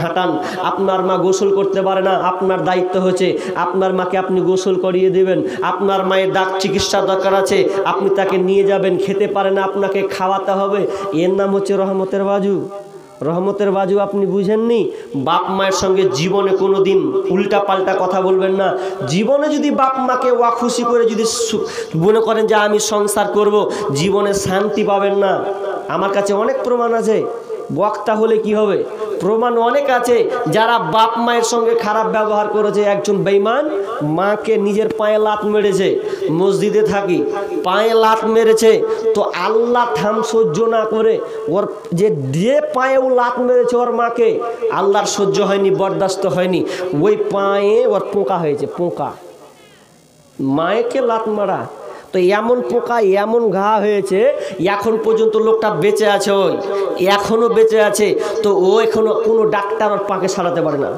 হাঁটান। আপনার মা গোসল করতে পারে না, আপনার দায়িত্ব হচ্ছে আপনার মাকে আপনি গোসল করিয়ে দেবেন। আপনার মায়ের চিকিৎসার দরকার আছে, আপনি তাকে নিয়ে যাবেন। খেতে পারে না, আপনাকে খাওয়াতে হবে। এর নাম হচ্ছে রহমতের বাজু। রহমতের বাজু আপনি বুঝেননি? বাপ মায়ের সঙ্গে জীবনে কোনো দিন উল্টা পাল্টা কথা বলবেন না। জীবনে যদি বাপ মাকে খুশি করে যদি মনে করেন যে আমি সংসার করব, জীবনে শান্তি পাবেন না। আমার কাছে অনেক প্রমাণ আছে। বক্তা হলে কি হবে? প্রমাণ অনেক আছে যারা বাপ মায়ের সঙ্গে খারাপ ব্যবহার করেছে। একজন বেঈমান মাকে নিজের পায়ে লাত মেরেছে, মসজিদে থাকি, পায়ে লাত মেরেছে, তো আল্লাহ থাম সহ্য না করে ওর যে পায়ে ও লাত মেরেছে ওর মাকে, আল্লাহর সহ্য হয়নি, বরদাস্ত হয়নি, ওই পায়ে ওর পোকা হয়েছে। পোকা, মায়েকে লাত মারা, তো এমন পোকা এমন ঘা হয়েছে, এখন পর্যন্ত লোকটা বেঁচে আছে, ওই এখনো বেঁচে আছে। তো ও এখনো কোনো ডাক্তার ওর পাকে সারাতে পারে না,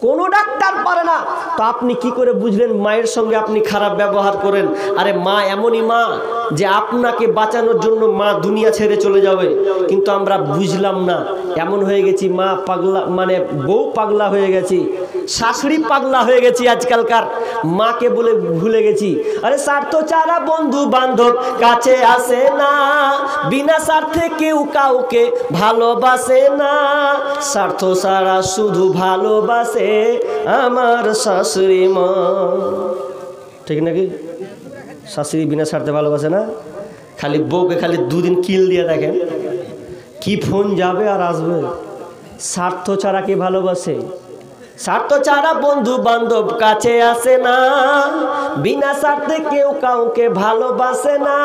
কোনো ডাক্তার পারে না। তো আপনি কি করে বুঝলেন মায়ের সঙ্গে আপনি খারাপ ব্যবহার করেন? আরে মা এমনই মা যে আপনাকে বাঁচানোর জন্য মা দুনিয়া ছেড়ে চলে যাবে, কিন্তু আমরা বুঝলাম না। এমন হয়ে গেছি মা পাগলা, মানে বউ পাগলা হয়ে গেছি, শাশুড়ি পাগলা হয়ে গেছি আজকালকার, মাকে বলে ভুলে গেছি। আরে স্বার্থ ছাড়া বন্ধু বান্ধব কাছে আসে না, বিনা স্বার্থে কেউ কাউকে ভালোবাসে না, স্বার্থ ছাড়া শুধু ভালোবাসে আমার শাশুড়ি মা। ঠিক নাকি? শাশুড়ি বিনা স্বার্থে ভালোবাসে না, খালি বউকে খালি দুদিন কিল দিয়ে দেখেন কি ফোন যাবে আর আসবে। স্বার্থ ছাড়া কে ভালোবাসে? স্বার্থ ছাড়া বন্ধু বান্ধব কাছে আসে না, বিনা স্বার্থে কেউ কাউকে ভালোবাসে না,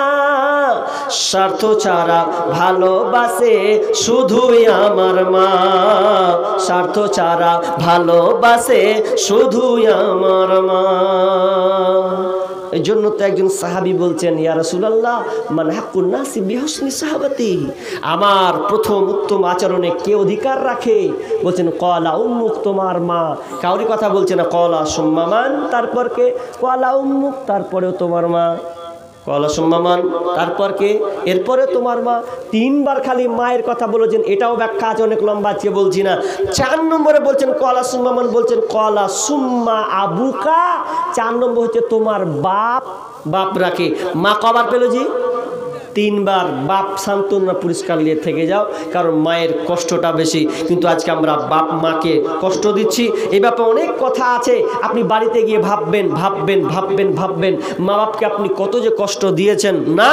স্বার্থ ছাড়া ভালোবাসে শুধুই আমার মা, স্বার্থ ছাড়া ভালোবাসে শুধুই আমার মা। এই জন্য তো একজন সাহাবী বলছেন, ইয়া রাসূলুল্লাহ মান হাক্কুন নাসি বিহুসনি সাহাবাতি, আমার প্রথম উত্তম আচরণে কে অধিকার রাখে? বলছেন ক্বালা উম্মুক, তোমার মা। কাউরি কথা বলছে না, ক্বালা সুম্মা মান, তারপর কে? ক্বালা উম্মুক, তারপরেও তোমার মা। কলা সুম্মামান, তারপর কে? এরপরে তোমার মা। তিনবার খালি মায়ের কথা বলেছেন, এটাও ব্যাখ্যা আছে, অনেক লম্বা আজকে বলছি না। 4 নম্বরে বলছেন কলা সুম্মামান, বলছেন কলা সুম্মা আবুকা। 4 নম্বর হচ্ছে তোমার বাপ। বাপ রাখে মা কবার পেল জি? 3 বার। বাপ সান্ত্বনা পুরস্কার নিয়ে থেকে যাও, কারণ মায়ের কষ্টটা বেশি। কিন্তু আজকে আমরা বাপ মাকে কষ্ট দিচ্ছি। এই ব্যাপারে অনেক কথা আছে, আপনি বাড়িতে গিয়ে ভাববেন ভাববেন ভাববেন ভাববেন মা বাপকে আপনি কত যে কষ্ট দিয়েছেন। না,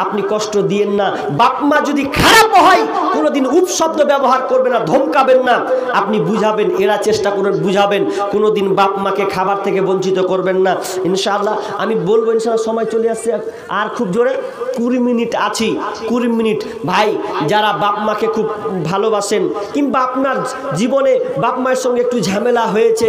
আপনি কষ্ট দিয়েন না। বাপ মা যদি খারাপ হয় কোনোদিন উপশব্দ ব্যবহার করবেন না, ধমকাবেন না, আপনি বুঝাবেন, এরা চেষ্টা করবেন বুঝাবেন। কোনোদিন বাপ মাকে খাবার থেকে বঞ্চিত করবেন না। ইনশাআল্লাহ আমি বলবো, ইনশাআল্লাহ সময় চলে আসছে আর খুব জোরে 20 মিনিট আছি। 20 মিনিট। ভাই যারা বাপ মাকে খুব ভালোবাসেন, কিংবা আপনার জীবনে বাপ মায়ের সঙ্গে একটু ঝামেলা হয়েছে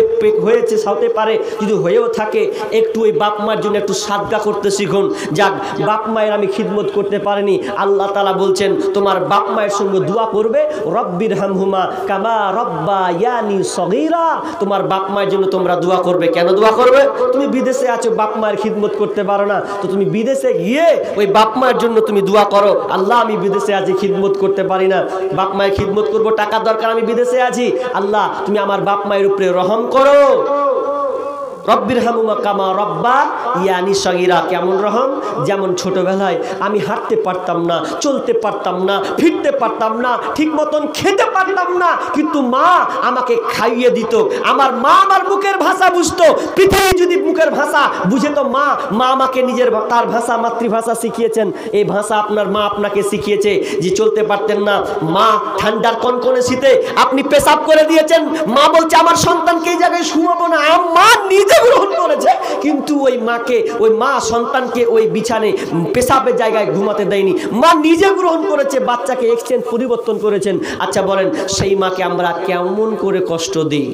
হতে পারে, যদি হয়েও থাকে, একটু ওই বাপ মায়ের জন্য একটু সাদগা করতে শিখুন। যাক, বাপ মায়ের আমি খিদমত করতে পারিনি, আল্লাহ তাআলা বলছেন তোমার বাপ মায়ের সঙ্গে দোয়া করবে, রব্বির হামহুমা কামা রব্বায়ানি সগীরা। তোমার বাপ মায়ের জন্য তোমরা দোয়া করবে। কেন দোয়া করবে? তুমি বিদেশে আছো, বাপ মায়ের খিদমত করতে পারো না, তো তুমি বিদেশে গিয়ে ওই বাপ মায়ের জন্য তুমি দোয়া করো, আল্লাহ আমি বিদেশে আছি, খিদমত করতে পারি না, বাপ মায়ের খিদমত করবো, টাকার দরকার, আমি বিদেশে আছি, আল্লাহ তুমি আমার বাপ মায়ের উপরে রহম করো। রব্বির হামুমা কামা রব্বা ইয়ানি সগীরা। কেমন রহম? যেমন ছোটবেলায় আমি হাঁটতে পারতাম না, চলতে পারতাম না, ফিরতে পারতাম না, ঠিক মতন খেতে পারতাম না, কিন্তু মা আমাকে খাইয়ে দিত। আমার মা আমার মুখের ভাষা বুঝতো। পৃথিবী যদি মুখের ভাষা বুঝে তো মা আমাকে তার ভাষা, মাতৃভাষা শিখিয়েছেন। এই ভাষা আপনার মা আপনাকে শিখিয়েছে। যে চলতে পারতেন না, মা ঠান্ডার কনকনে শীতে আপনি পেশাব করে দিয়েছেন, মা বলছে আমার সন্তানকে এই জায়গায় শুয়াবো না, মা নিজে গ্রহণ করেছে, কিন্তু ওই মাকে, ওই মা সন্তানকে ওই বিছানে পেশাবের জায়গায় ঘুমাতে দেয়নি, মা নিজে গ্রহণ করেছে, বাচ্চাকে এক্সচেঞ্জ পরিবর্তন করেছেন। আচ্ছা বলেন, সেই মাকে আমরা কেমন করে কষ্ট দিই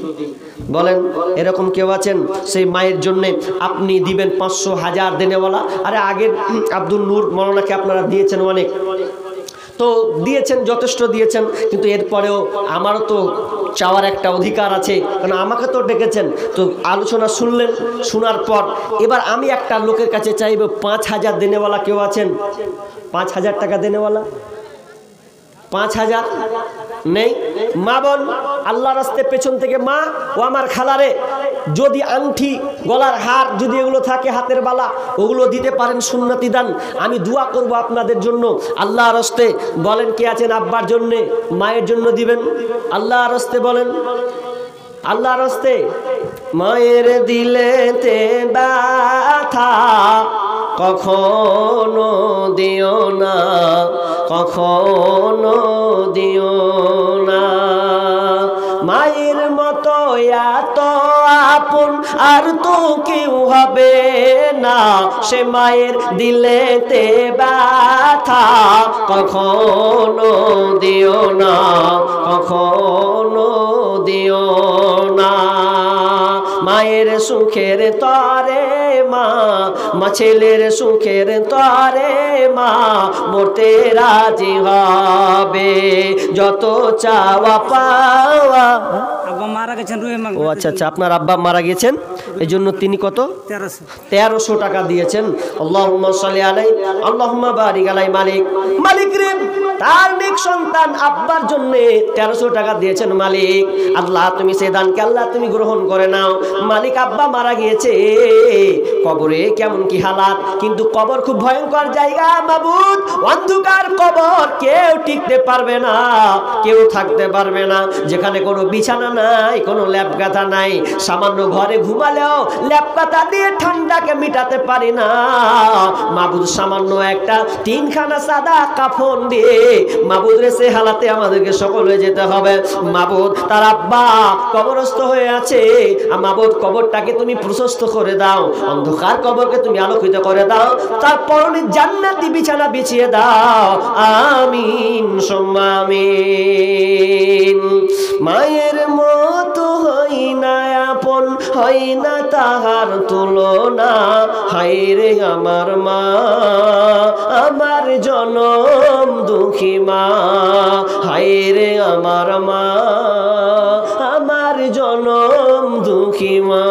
বলেন? এরকম কেউ আছেন? সেই মায়ের জন্য আপনি দিবেন 500 1000 দেনেওয়ালা। আরে আগের আব্দুল নূর মৌলানাকে আপনারা দিয়েছেন অনেক, তো দিয়েছেন, যথেষ্ট দিয়েছেন, কিন্তু এরপরেও আমারও তো চাওয়ার একটা অধিকার আছে, কারণ আমাকে তো ডেকেছেন। তো আলোচনা শুনলেন, শোনার পর এবার আমি একটা লোকের কাছে চাইব 5000 দেনেওয়ালা কেউ আছেন? 5000 টাকা দেনেওয়ালা? 5000 নেই? মা বোন, আল্লাহ রাস্তে পেছন থেকে মা ও আমার খালারে যদি আংটি, গলার হার যদি এগুলো থাকে, হাতের বালা, ওগুলো দিতে পারেন, সুন্নতি দান, আমি দোয়া করব আপনাদের জন্য। আল্লাহ রাস্তে বলেন কে আছেন আব্বার জন্যে, মায়ের জন্য দিবেন? আল্লাহ রাস্তে বলেন, আল্লাহ রাস্তে। মায়ের দিলেতে ব্যথা কখনো দিও না, কখনো দিও না। মায়ের মতো এত আপন আর তো কেউ হবে না, সে মায়ের দিলেতে ব্যথা কখনো দিও না, কখনো দিও না। মায়ের সুখের তরে মা, ছেলের সুখের তরে মা মরতে রাজি হবে, যত চাওয়া পাওয়া। আব্বা মারা গেছেন। ও আচ্ছা আচ্ছা, আপনার আব্বা মারা গেছেন, এই জন্য তিনি কত? 1300 টাকা দিয়েছেন। আল্লাহুম্মা সাল্লি আলাইহি, আল্লাহুম্মা বারিক আলাইহি। মালিক, মালিক রে, তার নেক সন্তান আব্বার জন্য 1300 টাকা দিয়েছেন। মালিক আল্লাহ, তুমি সে দানকে আল্লাহ তুমি গ্রহণ করে নাও। মালিক, আব্বা মারা গিয়েছে, কবরে কেমন কি হালাত, কিন্তু কবর খুব ভয়ঙ্কর জায়গা মাবুদ, অন্ধকার কবর, কেউ টিকতে পারবে না, কেউ থাকতে পারবে না, যেখানে কোনো বিছানা নাই, কোনো ল্যাপ গাথা নাই, সামান্য ঘরে ঘুমালেও ল্যাপ গাথা দিয়ে ঠান্ডাকে মিটাতে পারি না মাবুদ। সামান্য একটা 3খানা সাদা কাফন দিয়ে মাবুদ রে সে হালাতে আমাদেরকে সকলে যেতে হবে। মাবুদ, তার আব্বা কবরস্থ হয়ে আছে, মাবুদ কবরটাকে তুমি প্রশস্ত করে দাও, অন্ধকার কবরকে তুমি আলোকিত করে দাও, তার পরনে জান্নাতি বিছানা বিছিয়ে দাও। আমিন সুম্মা আমিন। মায়ের মতো হই না আপন, হই না তাহার তুলনা, হায় রে আমার মা, আমার জনম দুঃখী মা, হায় রে আমার মা, আমার জনম দুঃখী মা।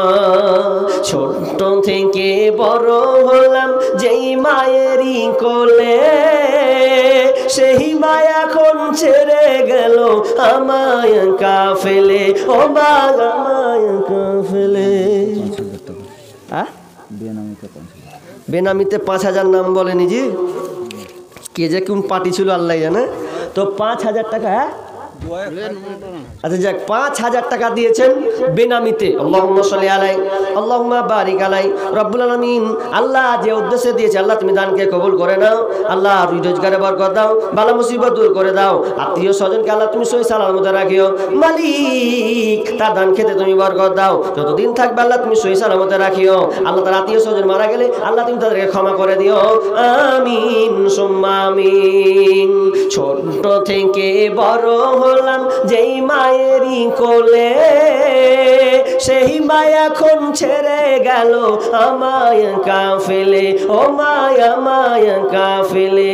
ছোট থেকে বড় হলাম যেই মায়েরই কোলে, সেই মা এখন ছেড়ে গেল আমায় একা ফেলে, ও মা আমায় একা ফেলে। বেনামিতে 5,000 নাম বলেনি জি, কে যে কোন পার্টি ছিল আল্লাহ জানে। তো 5,000 টাকা, হ্যাঁ আচ্ছা যাক, 5,000 টাকা দিয়েছেন বেনামিতে। আল্লাহুম্মা সাল্লি আলাই, আল্লাহুম্মা বারিক আলাই। রব্বুল আলামিন আল্লাহ যে উদ্দেশ্যে দিয়েছে, আল্লাহ তুমি দানকে কবুল করে নাও। আল্লাহ রুজি রোজগারে বরকত দাও, বালা মুসিবত দূর করে দাও। আত্মীয় স্বজনকে আল্লাহ তুমি সহি সালামতে রাখিও। মালিক তার দান খেতে তুমি বরকত দাও, যতদিন থাকবে আল্লাহ তুমি সহি সালামতে রাখিও। আল্লাহ তার আত্মীয় স্বজন মারা গেলে আল্লাহ তুমি তাদেরকে ক্ষমা করে দিও। আমিন সুম্মা আমিন। ছোট থেকে বড় হলাম যেই মায়েরই কোলে, সেই মা এখন ছেড়ে গেল আমায় একা ফেলে, ও মায় আমায় একা ফেলে।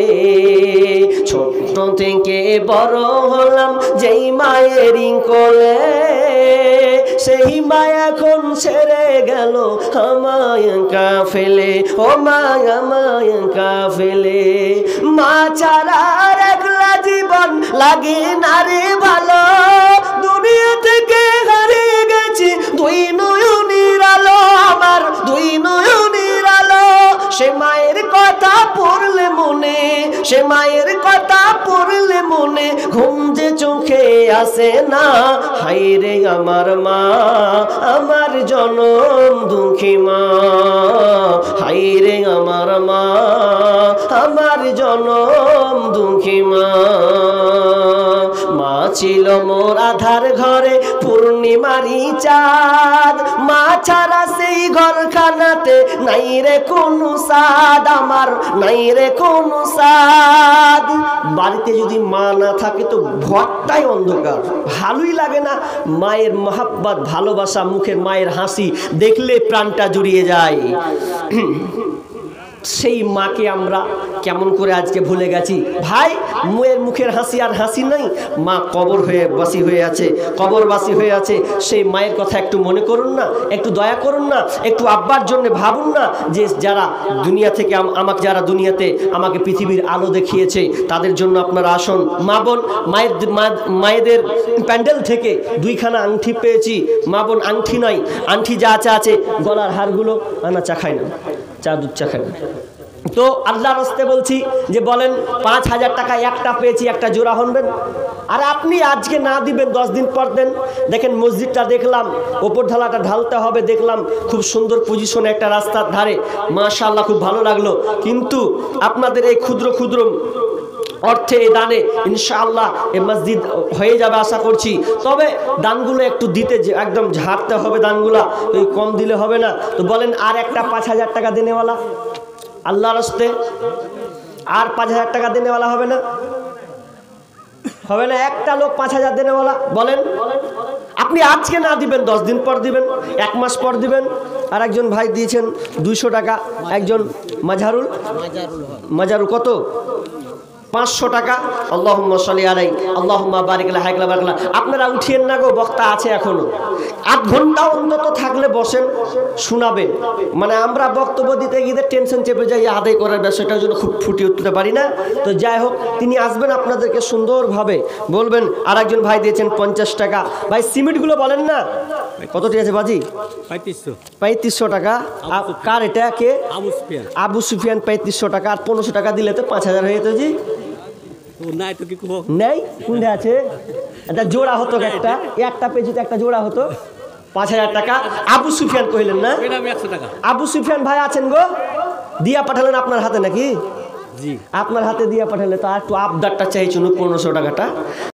ছোট থেকে বড় হলাম যেই মায়েরই কোলে, সেই মা এখন ছেড়ে গেল আমায় একা ফেলে, ও মায় আমায় একা ফেলে। মা ছাড়া আর একলা জীবন লাগে না রে ভালো, দুনিয়া থেকে হারিয়ে গেছি দুই নয়নের আলো, আমার দুই নয়নের আলো। সে মায়ের কথা পড়লে মনে, সে মায়ের কথা পড়লে মনে ঘুম যে চোখে আসে না। হায়রে আমার মা, আমার জনম দুঃখী মা, হায়রে আমার মা, আমার জনম দুঃখী মা। মা ছিল মোর আধার ঘরে পূর্ণিমারি চাঁদ, মা ছাড়া সেই ঘরখানাতে নাই রে কোনো সাদ, আমার নাই রে কোনো সাদ। বাড়িতে যদি মা না থাকে তো ঘরটাই অন্ধকার, ভালোই লাগে না। মায়ের মহাব্বত ভালোবাসা, মুখের মায়ের হাসি দেখলে প্রাণটা জুড়িয়ে যায়। সেই মাকে আমরা কেমন করে আজকে ভুলে গেছি ভাই। মেয়ের মুখের হাসি আর হাসি নাই, মা কবর হয়ে বাসি হয়ে আছে, কবরবাসী হয়ে আছে। সেই মায়ের কথা একটু মনে করুন না, একটু দয়া করুন না, একটু আব্বার জন্য ভাবুন না, যে যারা দুনিয়া থেকে আমাকে, যারা দুনিয়াতে আমাকে পৃথিবীর আলো দেখিয়েছে, তাদের জন্য আপনারা আসুন। মা বোন, মায়েদের প্যান্ডেল থেকে 2খানা আংটি পেয়েছি। মা বোন আংটি নাই, আংটি যা আছে গলার হারগুলো আনা চা খায় না, চা দুধ চা খায় না। তো আল্লাহর রাস্তে বলছি যে বলেন 5,000 টাকা একটা পেয়েছি, একটা জোড়া হনবেন। আর আপনি আজকে না দিবেন 10 দিন পর দেন। দেখেন মসজিদটা দেখলাম, ওপর ঢালাটা ঢালতে হবে দেখলাম, খুব সুন্দর পজিশনে একটা রাস্তার ধারে, মাশাআল্লাহ খুব ভালো লাগলো। কিন্তু আপনাদের এই ক্ষুদ্র ক্ষুদ্র অর্থে এই দানে ইনশাআল্লাহ এই মসজিদ হয়ে যাবে আশা করছি। তবে দানগুলো একটু দিতে একদম ঝাড়তে হবে, দানগুলো এই কম দিলে হবে না। তো বলেন আর একটা 5,000 টাকা দেনেওয়ালা আল্লাহর রাস্তে, আর 5,000 টাকা দেনেওয়ালা হবে না? হবে না? একটা লোক 5,000 দেনেওয়ালা বলেন। আপনি আজকে না দিবেন, 10 দিন পর দিবেন, 1 মাস পর দিবেন। আর একজন ভাই দিয়েছেন 200 টাকা, একজন মাজারুল কত? 500 টাকা। আল্লাহুম্মা সাল্লি আলাই, আল্লাহুম্মা বারিক আলাই, হায়কলা বারাকাল্লাহ। আপনারা উঠিয়েন না গো, বক্তা আছে এখনো, 8 ঘন্টা অন্তত থাকলে বসেন, শোনাবেন। মানে আমরা বক্তব্য দিতে গিয়ে টেনশন চেপে যাই, আদায় করার বিষয়টার জন্য খুব ফুটিয়ে উঠতে পারি না। তো যাই হোক, তিনি আসবেন, আপনাদেরকে সুন্দরভাবে বলবেন। আর একজন ভাই দিয়েছেন 50 টাকা। ভাই সিমেন্টগুলো বলেন না কতটি আছে বাজি? 3500 টাকা। কার এটা? কে? আবু সুফিয়ান। 3500 টাকা। আর 1500 টাকা দিলে তো 5,000 হয়ে যেত জি। নেই কোনটা আছে? একটা জোড়া হতো, একটা পেজে একটা জোড়া হতো। 5,000 টাকা। আবু সুফিয়ান কহিলেন না? আবু সুফিয়ান ভাই আছেন গো, দিয়া পাঠালেন আপনার হাতে নাকি? আপনার হাতে দিয়া পাঠালে তো আর একটু আবদারটা চাইছিল 1500 টাকাটা।